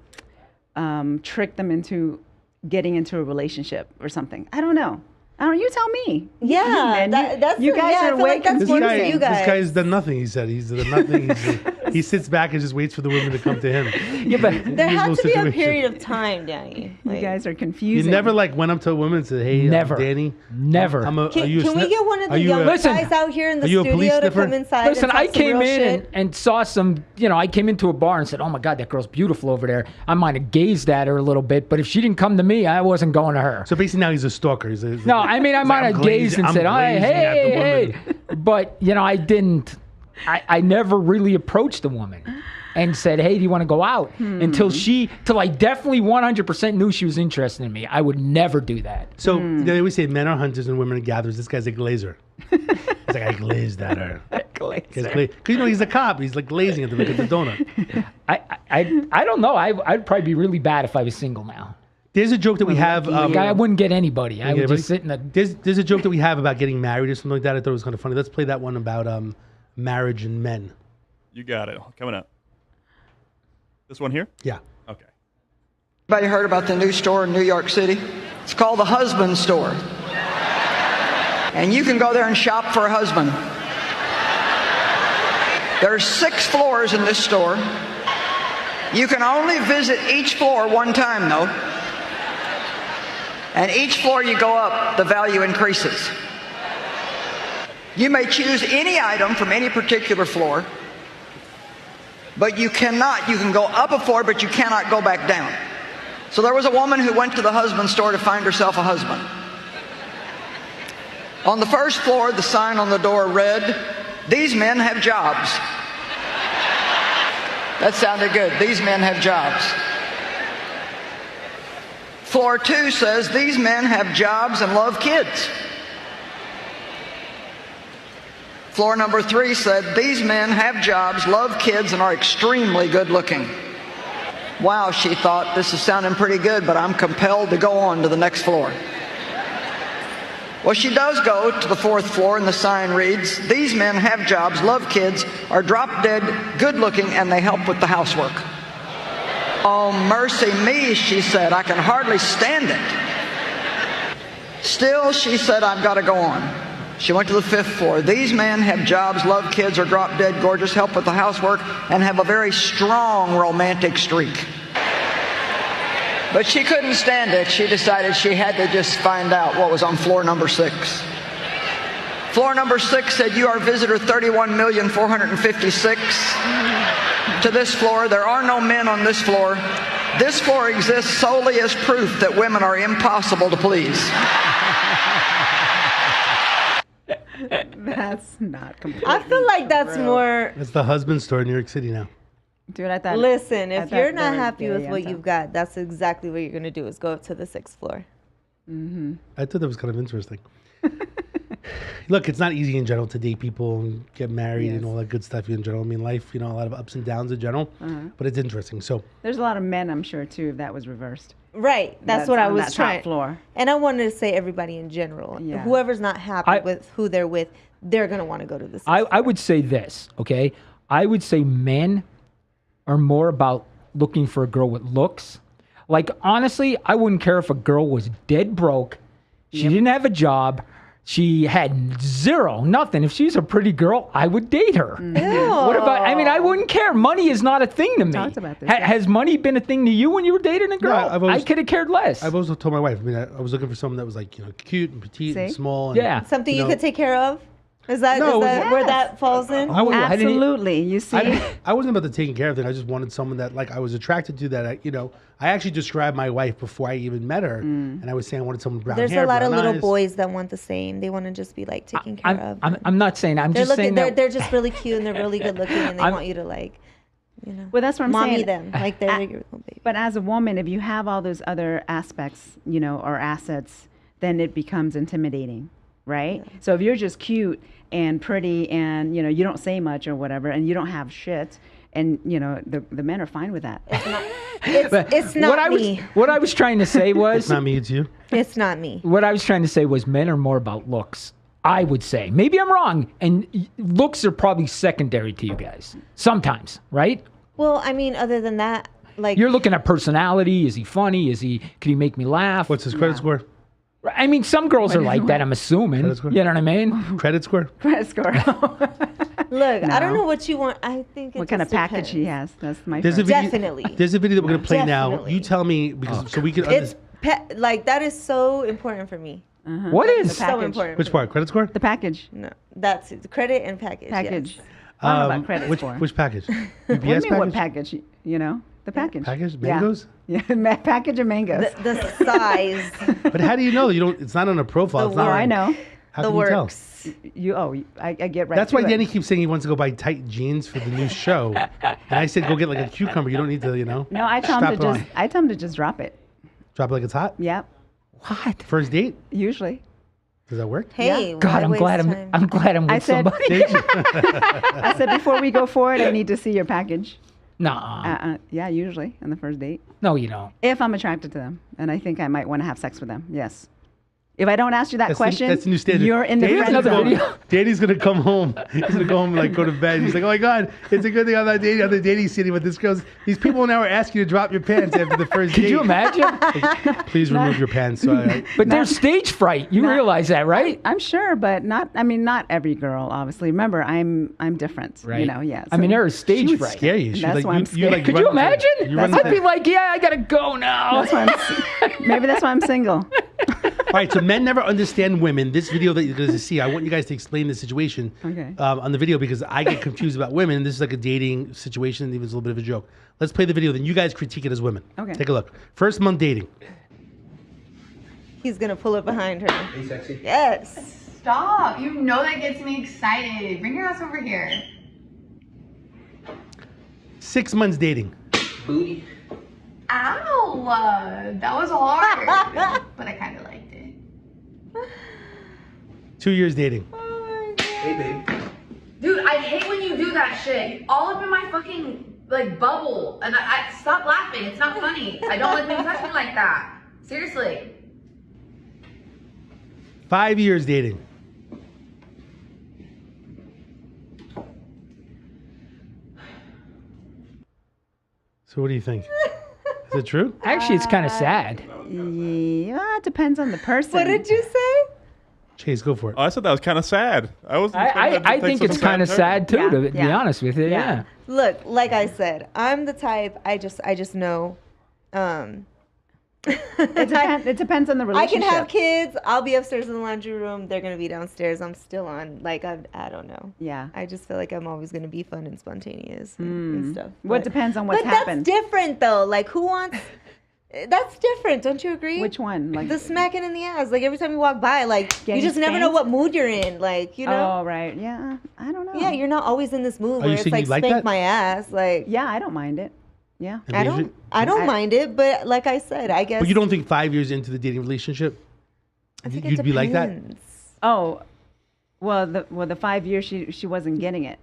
trick them into getting into a relationship or something. I don't know. You tell me. Yeah, Man, that's you guys I are feel like way that's one for you guys. This guy's done nothing. He said he's done nothing. He sits back and just waits for the women to come to him. Yeah, but There has to be a situation. period of time, Danny. You Like, guys are You confusing. never like went up to a woman and said, "Hey, Never. Danny, Never. are can you a we snip- get one of are the you young a- Listen, guys out here in the are you a police studio to sniffer? come inside Listen, and talk I some came real in shit? and saw some, I came into a bar and said, oh my God, that girl's beautiful over there. I might have gazed at her a little bit, but if she didn't come to me, I wasn't going to her. So basically, now he's a stalker. He's No, I mean, I might have gazed and said, "I'm glazing at the woman." But, I didn't, I never really approached a woman and said, hey, do you want to go out? Till I definitely 100% knew she was interested in me. I would never do that. So they always say men are hunters and women are gatherers. This guy's a glazer. He's like, I glazed at her. Because he's a cop. He's like glazing at the donut. I don't know. I'd probably be really bad if I was single now. There's a joke that we have. I wouldn't get anybody. I would anybody? just sit in a... There's a joke that we have about getting married or something like that. I thought it was kind of funny. Let's play that one about marriage and men. You got it. Coming up. This one here? Yeah. Okay. Anybody heard about the new store in New York City? It's called the Husband Store. And you can go there and shop for a husband. There's 6 floors in this store. You can only visit each floor one time, though. And each floor you go up, the value increases. You may choose any item from any particular floor, but you can go up a floor, but you cannot go back down. So there was a woman who went to the husband store to find herself a husband. On the first floor, the sign on the door read, "These men have jobs." That sounded good. These men have jobs. Floor 2 says, "These men have jobs and love kids." Floor number 3 said, "These men have jobs, love kids, and are extremely good looking." Wow, she thought, this is sounding pretty good, but I'm compelled to go on to the next floor. Well, she does go to the 4th floor, and the sign reads, "These men have jobs, love kids, are drop-dead, good-looking, and they help with the housework." "Oh, mercy me," she said, "I can hardly stand it." Still, she said, "I've got to go on." She went to the 5th floor. "These men have jobs, love kids, are drop-dead, gorgeous, help with the housework, and have a very strong romantic streak." But she couldn't stand it. She decided she had to just find out what was on floor number 6. Floor number 6 said, "You are visitor 31,456. To this floor, there are no men on this floor. This floor exists solely as proof that women are impossible to please." That's not completely I feel like that's true. more. That's the husband store in New York City now. Dude, I thought. Listen, I if thought you're they not were happy with gay what and you've got, that's exactly what you're gonna do is go up to the 6th floor. I thought that was kind of interesting. Look, it's not easy in general to date people and get married and all that good stuff in general. I mean, life, a lot of ups and downs in general, but it's interesting. So There's a lot of men, I'm sure, too, if that was reversed. Right. That's what I on was that trying. top floor. And I wanted to say everybody in general. Yeah. Whoever's not happy with who they're with, they're gonna want to go to the 6th I would say this, okay? I would say men are more about looking for a girl with looks. Like, honestly, I wouldn't care if a girl was dead broke, she didn't have a job, she had nothing. If she's a pretty girl, I would date her. What about, I wouldn't care. Money is not a thing to me. Talked about this, Has money been a thing to you when you were dating a girl? I've always- I could have cared less. I've also told my wife, I was looking for someone that was like, cute and petite and See? small. And, Yeah. Something you know, could take care of? Is that, No, is that yes. where that falls in? Absolutely. You see? I wasn't about the taking care of thing. I just wanted someone that I was attracted to. That I actually described my wife before I even met her, and I was saying I wanted someone brown There's hair, a lot of brown little eyes. boys that want the same. They want to just be taken care of. I'm not saying. I'm They're just saying that. they're just really cute and they're really good looking and they want you to Well, that's what I'm mommy saying. them like they're your little baby. But as a woman, if you have all those other aspects, or assets, then it becomes intimidating, right? Yeah. So if you're just cute and pretty and, you don't say much or whatever, and you don't have shit, and, the men are fine with that. It's not me. What I was trying to say was. It's not me, it's you. It's not me. What I was trying to say was men are more about looks. I would say. Maybe I'm wrong. And looks are probably secondary to you guys. Sometimes, right? Well, other than that, You're looking at personality. Is he funny? Can he make me laugh? What's his credit score? Some girls are like that, I'm assuming. You know what I mean? Credit score? Credit score. Look, I don't No. know what you want. I think it What kind of just package he depends. has? That's my There's a first. video, Definitely. There's a video that we're gonna play now. Definitely. You tell me because so we can. It's like that is so important for me. What is? The So package. important. which for me. part? Credit score? The package. No, that's it. Credit and package. Package. Yes. I don't know about credit which score. which package? What do you UPS mean what package? You know, the package. Package? Yeah. Mangoes? Yeah, package of mangoes. The size, But how do you know? You don't. It's not on a profile. The It's not. Oh, on- I know. How the can you tell? works. I get right. That's to why it. Danny keeps saying he wants to go buy tight jeans for the new show, and I said go get like a cucumber. You don't need to, No, I tell him strap to it just. on. I tell him to just drop it. Drop it like it's hot. Yep. What? First date? Usually. Does that work? hey, God, why I'm waste glad time? I'm glad I'm with I said- somebody. I said before we go forward, I need to see your package. Nah. Yeah, usually on the first date. No, you don't. If I'm attracted to them, and I think I might want to have sex with them. Yes. If I don't ask you that question, That's the new standard. you're in the Danny's friend gonna zone. go- Danny's gonna come home. He's gonna go home and like go to bed. He's like, oh my god, it's a good thing I'm not dating on the dating city with this girl. These people now are asking you to drop your pants after the first date. Could you imagine? Please remove your pants. So But there's stage fright. You realize that, right? I'm sure, but not. I mean, not every girl, obviously. Remember, I'm different. Right. You know, yeah. I mean, there is stage she would fright. scare you. She'd That's like, why I'm you scared. like Could run you into- imagine? you run I'd into- be like, yeah, I gotta go now. That's why maybe that's why I'm single. All right, so men never understand women. This video that you're going to see, I want you guys to explain the situation on the video because I get confused about women. This is like a dating situation, and even it's a little bit of a joke. Let's play the video, then you guys critique it as women. Okay. Take a look. First month dating. He's gonna pull it behind her. Hey, sexy. Yes. Stop. You know that gets me excited. Bring your ass over here. 6 months dating. Booty. Ow. That was hard. But I kind of liked it. 2 years dating. Hey, babe. Dude, I hate when you do that shit. All up in my fucking, like, bubble. And I stop laughing. It's not funny. I don't like when you touch me like that. Seriously. 5 years dating. So what do you think? Is it true? Actually, it's kind of sad. Yeah, it depends on the person. What did you say? Chase, go for it. Oh, I said that was kind of sad. I was. I think it's kind of sad too, to be honest with you. Yeah. Look, like I said, I'm the type. I just know. It depends on the I relationship. can have kids. I'll be upstairs in the laundry room. They're gonna be downstairs. I'm still on. Like I don't know. Yeah. I just feel like I'm always gonna be fun and spontaneous and stuff. What depends on what's but happened. That's different though. Like who wants? That's different, don't you agree? Which one? Like the smacking in the ass. Like every time you walk by, like you Getting just never know spanked? what mood you're in. Like you know. Oh right, yeah. I don't know. Yeah, you're not always in this mood Are you where it's saying like you like spank that? my ass. Like Yeah, I don't mind it. Yeah. And I Asia- don't mind it, but like I said, I guess. But you don't think 5 years into the dating relationship, I think you'd it be like that? depends. Oh, well, the 5 years she wasn't getting it.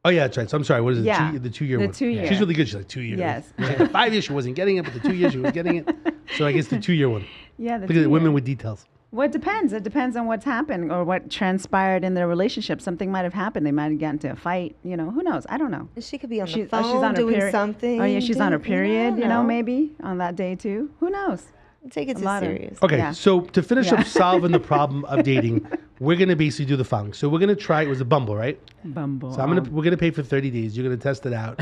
Oh yeah, that's right. So I'm sorry. What is it? Yeah. The 2 year The one. 2 year. She's really good. She's like 2 years. Yes. She's like, the 5 years she wasn't getting it, but the 2 years she was getting it. So I guess the 2 year one. Yeah, the Look at 2 the women year. with details. Well, it depends. It depends on what's happened or what transpired in their relationship. Something might have happened. They might have gotten into a fight. You know, who knows? I don't know. She could be on the She's phone on her doing period. something. Oh yeah, she's on her period. You know, know. maybe on that day too. Who knows? Take it A too lot of- serious. Okay, Yeah. so to finish Yeah. up solving the problem of dating, we're gonna basically do the following. So we're gonna try. It was a Bumble, right? Bumble. So we're gonna pay for 30 days. You're gonna test it out.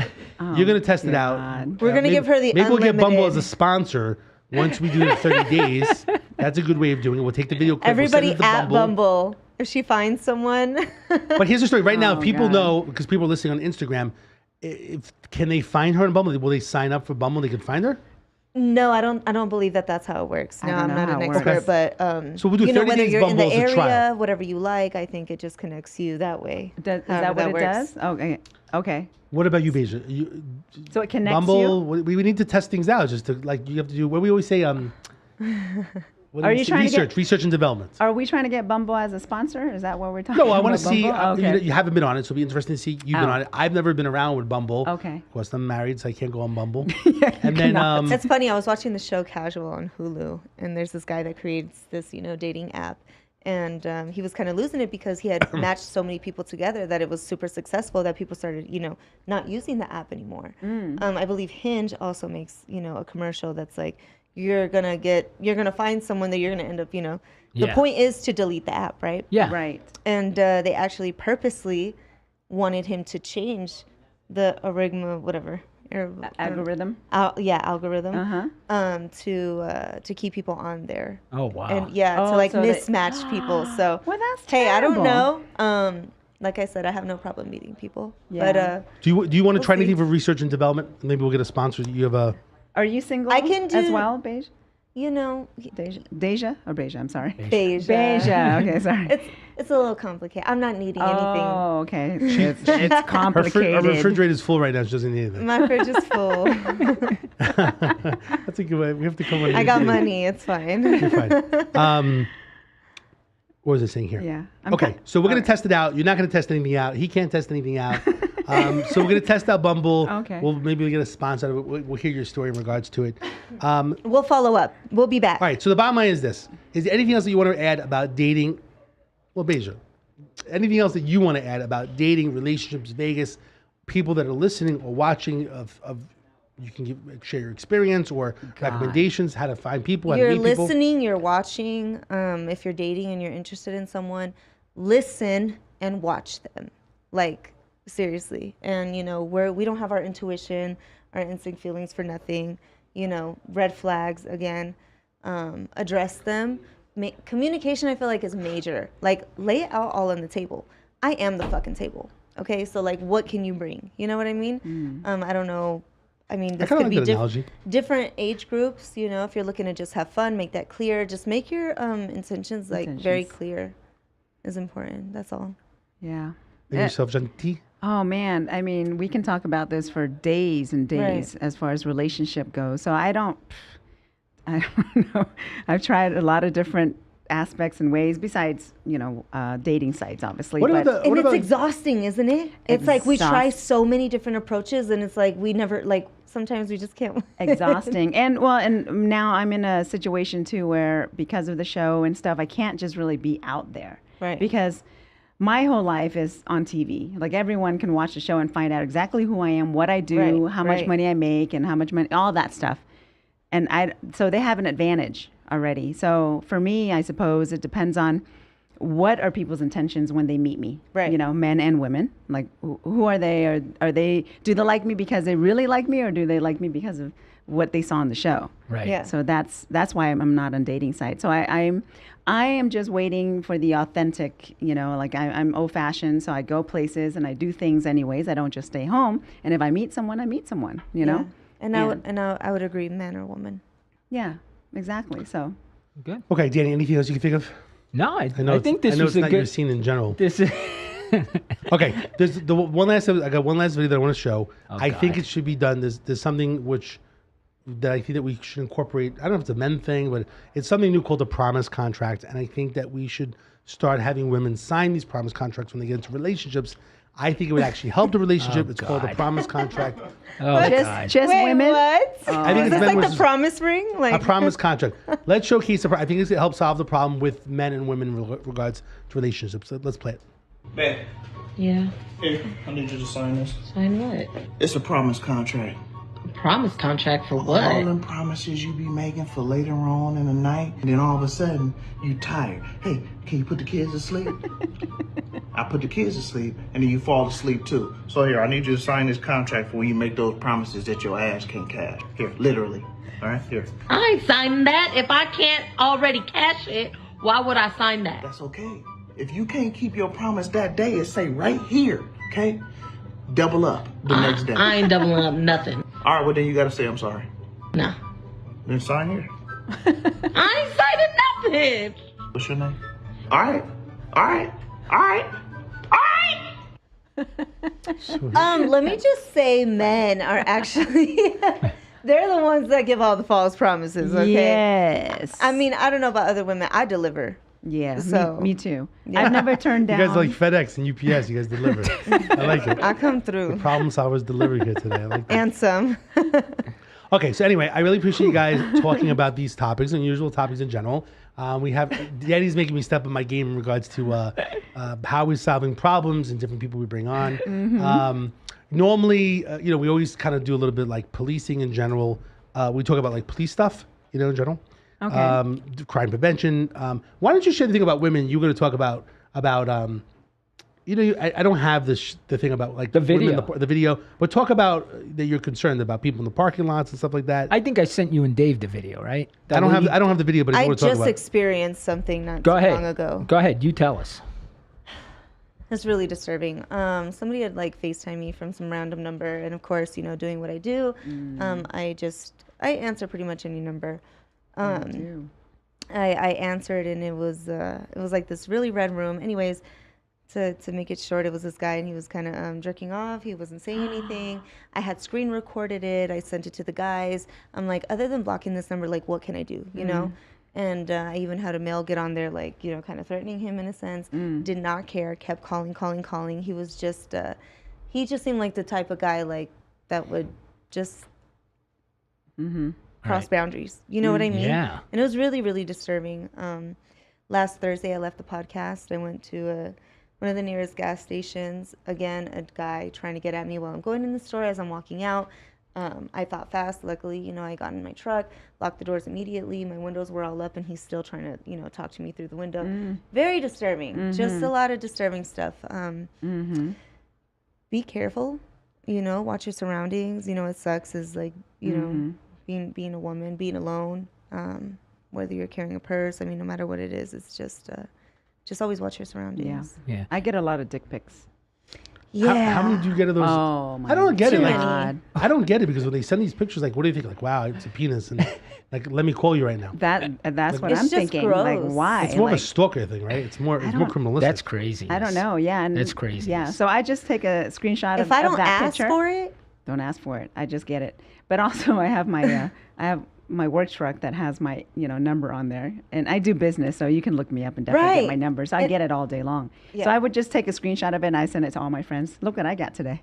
You're gonna test it out. God. We're gonna maybe- give her the Maybe we'll get Bumble unlimited- as a sponsor once we do the 30 days. That's a good way of doing it. We'll take the video clip. we'll send Everybody it to at Bumble. If she finds someone, But here's the story. Right now, Oh, if people God. know, because people are listening on Instagram, can they find her on Bumble? Will they sign up for Bumble? They can find her? no, I don't believe that that's how it works. I No, don't I'm know not how an it works. expert, but So we'll do you know 30 whether days you're in the Bumble as a area, trial. whatever you like, I think it just connects you that way. Is that However what it works. does? Okay. Okay. What about you, Beja? You, So it connects Bumble, you. we need to test things out. Just to, like, you have to do what we always say, what do Are we you say? trying to get- research and development. Are we trying to get Bumble as a sponsor? Is that what we're talking No, I about? want to see. Bumble? You, Okay. you haven't been on it, so it'll be interesting to see you've been Oh. on it. I've never been around with Bumble. Okay. Of course, I'm married, so I can't go on Bumble. And then, It's funny. I was watching the show Casual on Hulu, and there's this guy that creates this, dating app, and he was kind of losing it because he had matched so many people together that it was super successful that people started, not using the app anymore. I believe Hinge also makes, a commercial that's like, you're gonna find someone that you're gonna end up, The Yeah. point is to delete the app, right? Yeah. Right. And they actually purposely wanted him to change the algorithm, whatever. Algorithm. Algorithm. To keep people on there. Oh wow. And to like so mismatch people. So well, that's hey, I don't terrible. know. Like I said, I have no problem meeting people. Yeah. But Do you want to try see. anything for research and development? Maybe we'll get a sponsor. You have a. Are you single? I can do as well, Beige. You know, Deja or Beja? I'm sorry. Beja. Beja. Okay, sorry. It's a little complicated. I'm not needing anything. Oh, okay. It's complicated. Her refrigerator is full right now. She doesn't need anything. My fridge is full. That's a good way. We have to come on. I got money. It's fine. You're fine. What was I saying here? Yeah. Okay, so we're going to test it out. You're not going to test anything out. He can't test anything out. So we're going to test out Bumble. Okay. Maybe we'll get a sponsor. We'll hear your story in regards to it. We'll follow up. We'll be back. All right, so the bottom line is this. Is there anything else that you want to add about dating? Well, Beja, anything else that you want to add about dating, relationships, Vegas, people that are listening or watching of you can share your experience or recommendations, how to find people, how You're to meet people. listening, you're watching. If you're dating and you're interested in someone, listen and watch them. Like, seriously. And, we don't have our intuition, our instinct feelings for nothing. Red flags, again, address them. Communication, I feel like, is major. Like, lay it out all on the table. I am the fucking table. Okay? So, like, what can you bring? You know what I mean? I don't know. I mean, this could be different age groups. If you're looking to just have fun, make that clear. Just make your intentions very clear. Is important. That's all. Yeah. And yourself, Janti? Oh man, I mean, we can talk about this for days and days as far as relationship goes. So I don't know. I've tried a lot of different aspects and ways besides, dating sites, obviously. It's exhausting, isn't it? It's like we try so many different approaches and it's like we never, like, sometimes we just can't. Exhausting. And now I'm in a situation too where because of the show and stuff, I can't just really be out there. Right. Because my whole life is on TV. Like, everyone can watch the show and find out exactly who I am, what I do, how much money I make, and how much money, all that stuff. And so they have an advantage already. So for me, I suppose it depends on what are people's intentions when they meet me. Right. Men and women. Like, who are they? Do they like me because they really like me, or do they like me because of what they saw on the show? Right. Yeah. So that's why I'm not on dating sites. So I am just waiting for the authentic, like I'm old fashioned. So I go places and I do things anyways. I don't just stay home. And if I meet someone, I meet someone, Yeah. I would agree, man or woman. Yeah, exactly. So. Good. Okay, Danny, anything else you can think of? No, I know think this was it's a not good your scene in general. This is Okay, there's I got one last video that I want to show. Oh, I think God. it should be done. There's something that I think that we should incorporate. I don't know if it's a men thing, but it's something new called a promise contract. And I think that we should start having women sign these promise contracts when they get into relationships. I think it would actually help the relationship. It's called a promise contract. Just women? What? I think Is it's this men like the versus- promise ring? Like a promise contract. Let's showcase I think it's to help solve the problem with men and women in regards to relationships. So let's play it. Ben, Yeah. here, I need you to sign this. Sign what? It's a promise contract. A promise contract for All what? them promises you be making for later on in the night, and then all of a sudden, you tired. Hey, can you put the kids to sleep? I put the kids to sleep, and then you fall asleep too. So here, I need you to sign this contract for when you make those promises that your ass can't cash. Here, literally. All right, here. I ain't signing that. If I can't already cash it, why would I sign that? That's okay. If you can't keep your promise that day, it say right here, okay? Double up the next day. I ain't doubling up nothing. All right, well then you gotta say I'm sorry. No. Then sign here. I ain't signing nothing. What's your name? All right. All right. All right. All right. Let me just say, men are actually they're the ones that give all the false promises. Okay. Yes. I mean, I don't know about other women. I deliver. Yeah. So me too. Yeah. I've never turned down. You guys are like FedEx and UPS. You guys deliver. I like it. I come through. The problem solvers delivery here today. I like that. And some. Okay, so anyway, I really appreciate you guys talking about these topics, unusual topics in general. We have Daddy's making me step up my game in regards to how we're solving problems and different people we bring on. Normally, we always kind of do a little bit like policing in general. We talk about like police stuff, in general. Okay. Crime prevention. Why don't you share the thing about women? You're going to talk about I don't have the thing about like The women in video. the video, but talk about that you're concerned about people in the parking lots and stuff like that. I think I sent you and Dave the video, right? I don't have the video, but I I want to talk just about. experienced something not Go too ahead. long ago. Go ahead. You tell us. It's really disturbing. Somebody had like FaceTime me from some random number, and of course, doing what I do, I answer pretty much any number. I answered, and it was like this really red room. Anyways, to make it short, it was this guy, and he was kind of jerking off. He wasn't saying anything. I had screen recorded it. I sent it to the guys. I'm like, other than blocking this number, like, what can I do? You know. And I even had a male get on there, like, kind of threatening him in a sense. Did not care, kept calling. He was just, he just seemed like the type of guy, like, that would just cross boundaries. You know what I mean? Yeah. And it was really, really disturbing. Last Thursday, I left the podcast. I went to one of the nearest gas stations. Again, a guy trying to get at me while I'm going in the store as I'm walking out. I thought fast. Luckily, I got in my truck, locked the doors immediately. My windows were all up, and he's still trying to, talk to me through the window. Very disturbing. Just a lot of disturbing stuff. Be careful. Watch your surroundings. It sucks is like, being a woman, being alone. Whether you're carrying a purse, no matter what it is, it's just always watch your surroundings. Yeah. I get a lot of dick pics. Yeah. How many do you get of those? Oh my I don't get it. Like, God. I don't get it because when they send these pictures, like, what do you think? Like, wow, it's a penis, and like, let me call you right now. That's what It's I'm just thinking. Like, gross. why? It's more of Like, a stalker thing, right? It's more criminalistic. That's crazy. I don't know. Yeah, and That's crazy. Yeah, so I just take a screenshot If I don't that ask picture. for it, Don't ask for it. I just get it. But also, I have my my work truck that has my number on there, and I do business, so you can look me up and definitely Right. get my number. So I get it all day long. Yeah. So I would just take a screenshot of it and I send it to all my friends. Look what I got today.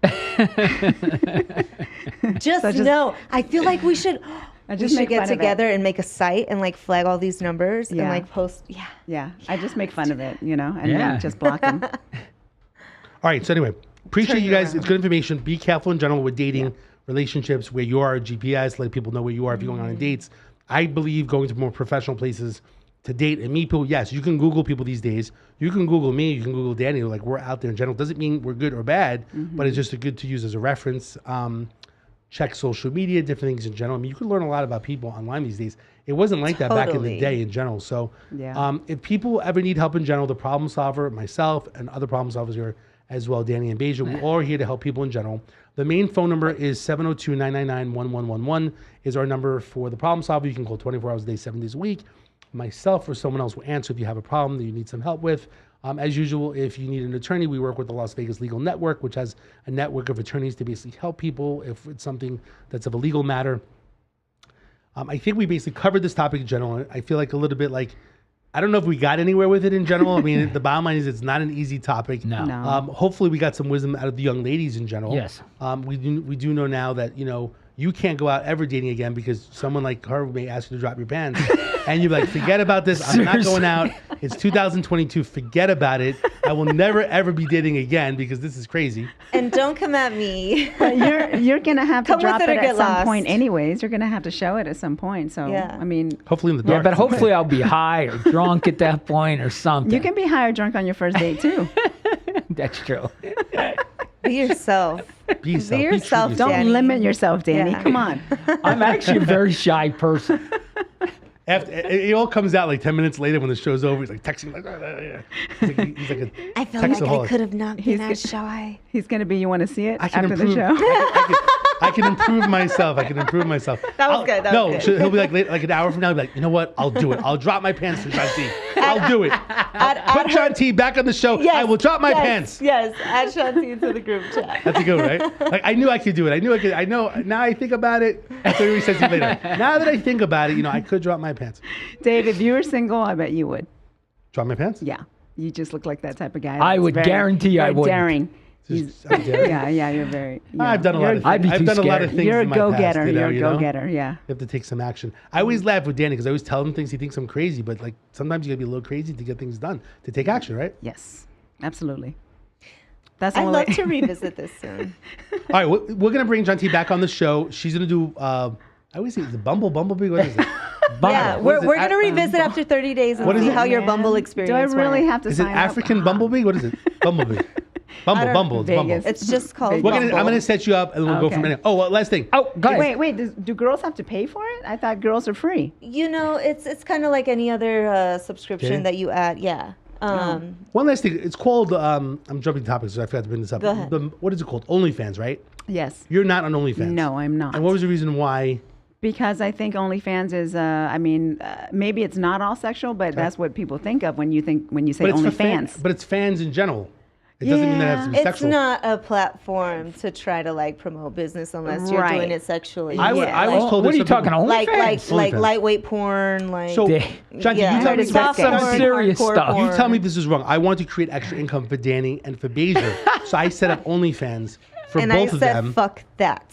just know. I feel like we should. I We just should make get fun of it. together and make a site and like flag all these numbers and Yeah. like post. Yeah. Yeah, I just make fun of it, and Yeah. then just block them. All right. So anyway, appreciate Turn you it guys. around. It's good information. Be careful in general with dating relationships, where you are, GPS, let people know where you are if you're going on dates. I believe going to more professional places to date and meet people. Yes, you can Google people these days. You can Google me. You can Google Danny. Like, we're out there in general. Doesn't mean we're good or bad, but it's just good to use as a reference. Check social media, different things in general. You can learn a lot about people online these days. It wasn't like that back in the Totally. day in general. So Yeah. if people ever need help in general, the Problem Solver, myself, and other problem solvers here as well, Danny and Beja, we all are here to help people in general. The main phone number is 702-999-1111 is our number for the Problem Solver. You can call 24 hours a day, 7 days a week. Myself or someone else will answer if you have a problem that you need some help with. As usual, if you need an attorney, we work with the Las Vegas Legal Network, which has a network of attorneys to basically help people if it's something that's of a legal matter. I think we basically covered this topic in general. I feel like a little bit like, I don't know if we got anywhere with it in general. I mean, the bottom line is it's not an easy topic. No. No. Hopefully we got some wisdom out of the young ladies in general. Yes. We do know now that, you can't go out ever dating again because someone like her may ask you to drop your pants. And you're like, forget about this. I'm not going out. It's 2022. Forget about it. I will never, ever be dating again because this is crazy. And don't come at me. But you're gonna have to Come with drop it it or at get some lost. point anyways. You're gonna have to show it at some point. So Yeah. I mean, Hopefully in the Yeah, dark. but hopefully I'll be high or drunk at that point or something. you can be high or drunk on your first date too. That's true. Be yourself. Be yourself. Be yourself. true to Don't Danny. limit yourself, Danny. Yeah. Come on. I'm actually a very shy person. After, it all comes out like 10 minutes later when the show's over. He's like texting like, he's like a I feel like I textaholic. could have not been as shy. He's gonna be. You want to see it I can after improve. the show? I can improve myself. That was good. That was good. He'll be like an hour from now. He'll be like, you know what? I'll do it. I'll drop my pants for John T. I'll do it. Put John T back on the show. Yes, I will drop my yes, pants. Yes, add Shanti into the group chat. That's a good one, right? Like, I knew I could do it. I knew I could. I know. Now I think about it. That's what he says to you later. Now that I think about it, I could drop my pants. Dave, if you were single, I bet you would. Drop my pants? Yeah, you just look like that type of guy. I that's would guarantee I very wouldn't. daring. Just, I'm daring. Yeah, you're very. I've done a lot of things. I'd be I've too done a lot scared. of things You're a in my past. go-getter. You're a you know? go-getter. Yeah. You have to take some action. I always laugh with Danny because I always tell him things. He thinks I'm crazy, but like sometimes you gotta be a little crazy to get things done, to take action, right? Yes, absolutely. That's I'd all love to revisit this soon. All right, we're gonna bring John T back on the show. She's gonna do. I always say the Bumblebee. What is it? Yeah, What is we're it? going to revisit after 30 days and What is see it? how your Man, Bumble do I experience really went. have to Is it sign up? African Bumblebee? What is it? Bumblebee. Bumble. It's Bumble. Vegas. It's just called I'm Bumble. going to set you up and we'll go from there. Oh, well, last thing. Oh, go ahead. Wait. Do girls have to pay for it? I thought girls are free. You know, it's kind of like any other subscription Okay. that you add. Yeah. One last thing. It's called, I'm jumping topics, so I forgot to bring this up. Go ahead. What is it called? OnlyFans, right? Yes. You're not on OnlyFans. No, I'm not. And what was the reason why? Because I think OnlyFans is, maybe it's not all sexual, but that's what people think of when you say But it's for OnlyFans. but it's fans in general. It doesn't mean that it has to be It's sexual. not a platform to try to like promote business unless you're doing Right. it sexually. I was told What are there's you some talking? people- like OnlyFans? OnlyFans. lightweight porn, like So, John, yeah, you tell me That's some serious hardcore stuff. You porn. tell me this is wrong. I want to create extra income for Danny and for Beja. So I set up OnlyFans for and both I of said, them. fuck that.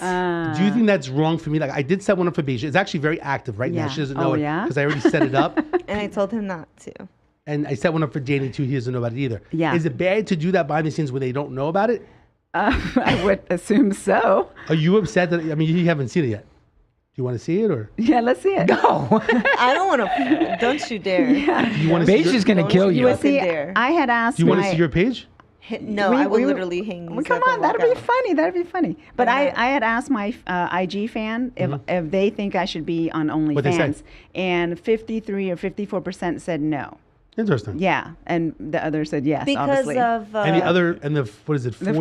Do you think that's wrong for me? Like I did set one up for Beja. It's actually very active right now. Yeah. She doesn't know Oh, it yeah? because I already set it up. And I told him not to. And I set one up for Danny too. He doesn't know about it either. Yeah. Is it bad to do that behind the scenes when they don't know about it? I would assume so. Are you upset that? I mean, you haven't seen it yet. Do you want to see it or? Yeah, let's see it. No. I don't want to. Don't you dare. Do you want to see? Beige is going to Don't kill you you. fucking See, dare. I had asked. Do you want to see your page? No, I will literally hang these Come up on, and that'd walk be out. funny. That'd be funny. But I had asked my IG fan if they think I should be on What'd they say? OnlyFans, and 53 or 54% said no. Interesting. Yeah, and the other said yes. Because obviously. of And the what is it? The 46%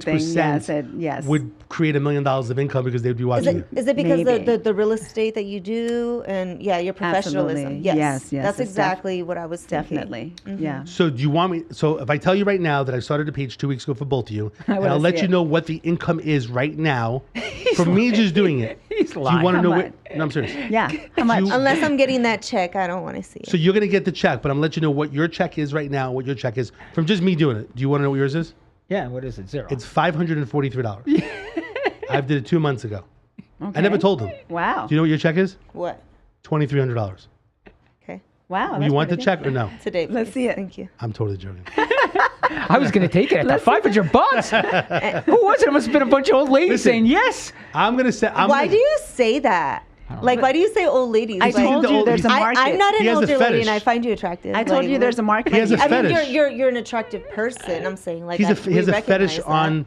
40-something, yeah, said yes. would create $1 million of income because they would be watching Is it because Maybe. the real estate that you do and your professionalism? Absolutely. Yes, Yes, that's it's exactly what I was thinking. definitely. Mhm. Yeah. So do you want me? So if I tell you right now that I started a page 2 weeks ago for both of you, and wanna I'll let see you it. know what the income is right now for me just doing it. He's Do you want to lying. know Come what? No, I'm serious. Yeah. How much? Unless I'm getting that check, I don't want to see it. So you're gonna get the check, but I'm gonna let you know what your check is right now. What your check is from just me doing it. Do you want to know what yours is? Yeah, what is it? 0. It's $543. I did it 2 months ago. I Okay. never told them. Wow. Do you know what your check is? What? $2,300. Okay. Wow. You want the pretty check or no? Today. Let's see it. Thank you. I'm totally joking. I was going to take it at that $500. Who was it? It must have been a bunch of old ladies saying yes. I'm gonna say. Why do you say that? Like, why do you say old ladies? I Like, told you there's a market. I'm not He an has a older lady, fetish. and I find you attractive. I told you there's a market. He has a I mean, fetish. you're an attractive person. I'm saying like He we has a fetish recognize that. on.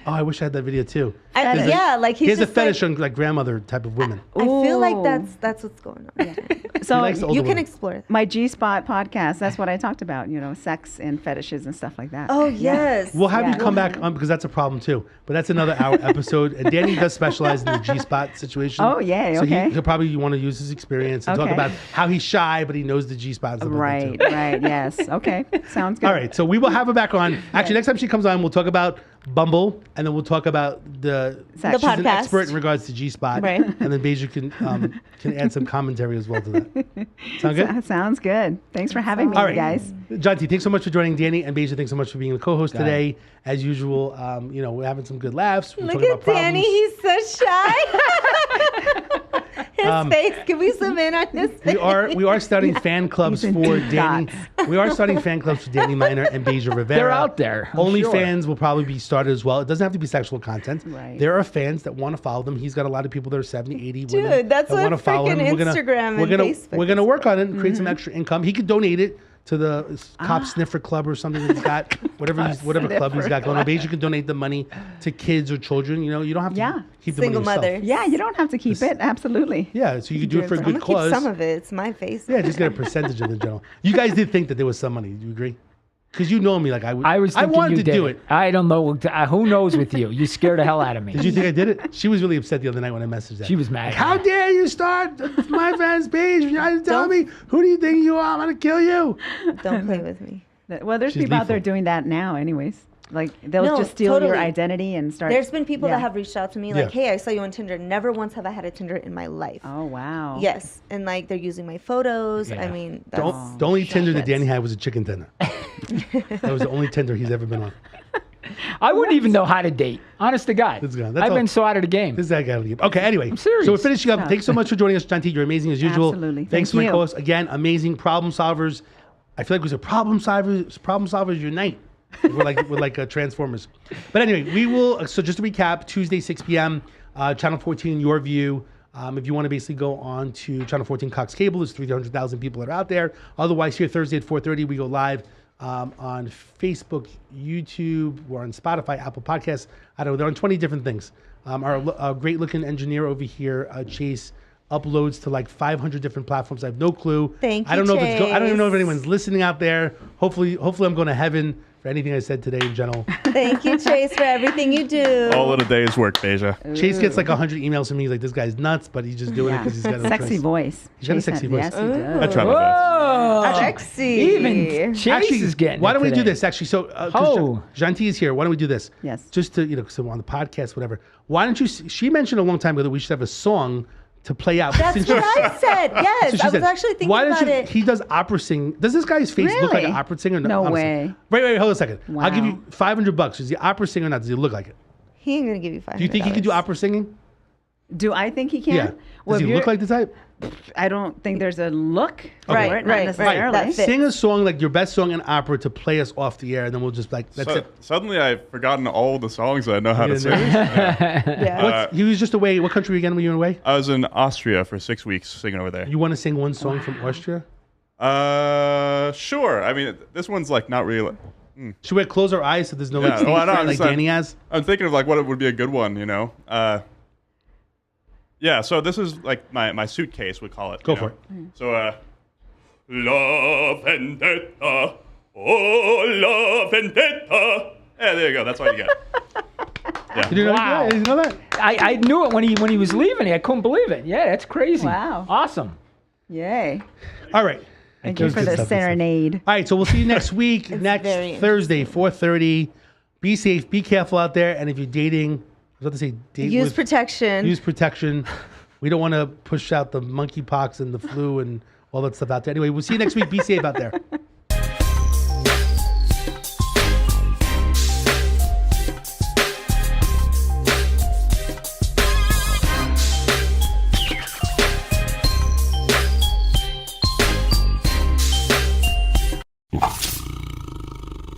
Oh, I wish I had that video too. And, There's a- yeah, like he he's has a just like, fetish on like grandmother type of women. I feel like Ooh. that's what's going on. So He likes the older You can women. explore that. my G-Spot podcast, that's what I talked about, sex and fetishes and stuff like that. Oh yes. We'll have you Yeah. come back on because that's a problem too. But that's another hour episode. And Danny does specialize in the G-spot situation. Oh, yay, So okay. he'll probably want to use his experience and talk Okay. about how he's shy, but he knows the G-spot. And stuff like Right, that too. right, yes. Okay, sounds good. All right, so we will have her back on. Actually, next time she comes on, we'll talk about Bumble, and then we'll talk about the. She's an podcast. expert in regards to G-spot, Right. And then Beja can add some commentary as well to that. Sound good? Sounds good. Thanks for having me, All right, guys. John T, thanks so much for joining. Danny and Beja, thanks so much for being the co-host Got it. today. As usual, we're having some good laughs. We're Look talking at about problems. Danny. He's so shy. His face. Can we zoom in on his face? We are starting fan clubs He's in for deep Danny. thoughts. We are starting fan clubs for Danny Miner and Beja Rivera. They're out there, I'm OnlyFans sure. will probably be started as well. It doesn't have to be sexual content. Right. There are fans that want to follow them. He's got a lot of people that are 70, 80 women Dude, that's that what want to follow him. freaking We're gonna, Instagram we're and gonna, Facebook We're gonna is. work on it and create some extra income. He could donate it to the cop sniffer club or something that he's got, whatever club he's got going on. Beja can donate the money to kids or children. You don't have to Yeah. keep the Single money yourself. mother. Yeah, you don't have to keep it. Absolutely. Yeah, so you could do it for a I'm good gonna keep cause. some of it. It's my face. Yeah, just get a percentage of it in general. You guys did think that there was some money. Do you agree? Because you know me, like I I wanted you to did do it. I don't know. Who knows with you? You scared the hell out of me. Did you think I did it? She was really upset the other night when I messaged her. She was mad. Like, how dare you start my fans page? You're not telling me who do you think you are? I'm gonna kill you. Don't play with me. Well, there's She's people out there lethal. doing that now anyways. Like, they'll No, just steal your totally. identity and start. There's been people Yeah. that have reached out to me like, "Hey, I saw you on Tinder. Never once have I had a Tinder in my life." Oh, wow. Yes, and like they're using my photos. Yeah. I mean, that's, The only Tinder that that's- Danny had was a chicken tender. That was the only Tinder he's ever been on. I wouldn't even know how to date. Honest to God. That's good. That's I've all- been so out of the game. This is that guy. Okay, anyway. I'm serious. So we're finishing up. Yeah. Thanks so much for joining us, John T. You're amazing as usual. Absolutely. Thanks Thank for my you. co-host. Again, amazing problem solvers. I feel like we said problem solvers unite. We're like Transformers. But anyway, we will. So just to recap, Tuesday 6 p.m. Channel 14, Your View. If you want to basically go on to Channel 14 Cox Cable, there's 300,000 people that are out there. Otherwise, here Thursday at 4:30, we go live on Facebook, YouTube. We're on Spotify, Apple Podcasts. I don't know. They're on 20 different things. Our great-looking engineer over here, Chase, uploads to like 500 different platforms. I have no clue. Thank you, I don't know Chase. I don't even know if anyone's listening out there. Hopefully I'm going to heaven for anything I said today in general. Thank you, Chase, for everything you do. All in a day's work, Beja. Chase gets like 100 emails from me. He's like, this guy's nuts, but he's just doing it because he's got no Sexy choice. voice. He's got a sexy voice. Yes, he does. I try my best. Sexy. Even Chase is getting why it don't we do today. this actually? So, Janti is here. Why don't we do this? Yes. Just to, so on the podcast, whatever. Why don't you, she mentioned a long time ago that we should have a song to play out. That's what I said. Yes, So she I was said, actually thinking why about don't you, it. He does opera sing. Does this guy's face look like an Really? opera singer? No honestly. way. Wait, hold on a second. I'll give Wow. you $500. Is he opera singer or not? Does he look like it? He ain't gonna give you $500. Do you think he can do opera singing? Do I think he can? Yeah. Does if he you're- look like the type? I don't think there's a look. Right, for it, right, not right. necessarily. That fits. Sing a song like your best song in opera to play us off the air, and then we'll just like, that's it. Suddenly I've forgotten all the songs that I know how to You sing. didn't Yeah. He was just away. What country again were you away? I was in Austria for 6 weeks singing over there. You want to sing one song from Austria? Sure. I mean, this one's like not really. Should we close our eyes so there's no like, Yeah, stage well, I know, fright I'm like just- Danny has? I'm thinking of like what would be a good one, you know. Yeah. So this is like my suitcase, we call it. Go you for know? So La Vendetta, oh La Vendetta. Yeah, there you go. That's all you get. Yeah. You didn't know, Wow. you know that? I knew it when he was leaving. I couldn't believe it. Yeah, that's crazy. Wow. Awesome. Yay. All right. Thank you for the serenade. All right, so we'll see you next week, very next Thursday, 4:30. Be safe, be careful out there, and if you're dating, I was about to say date Use with- protection. Use protection. We don't want to push out the monkeypox and the flu and all that stuff out there. Anyway, we'll see you next week. Be safe out there.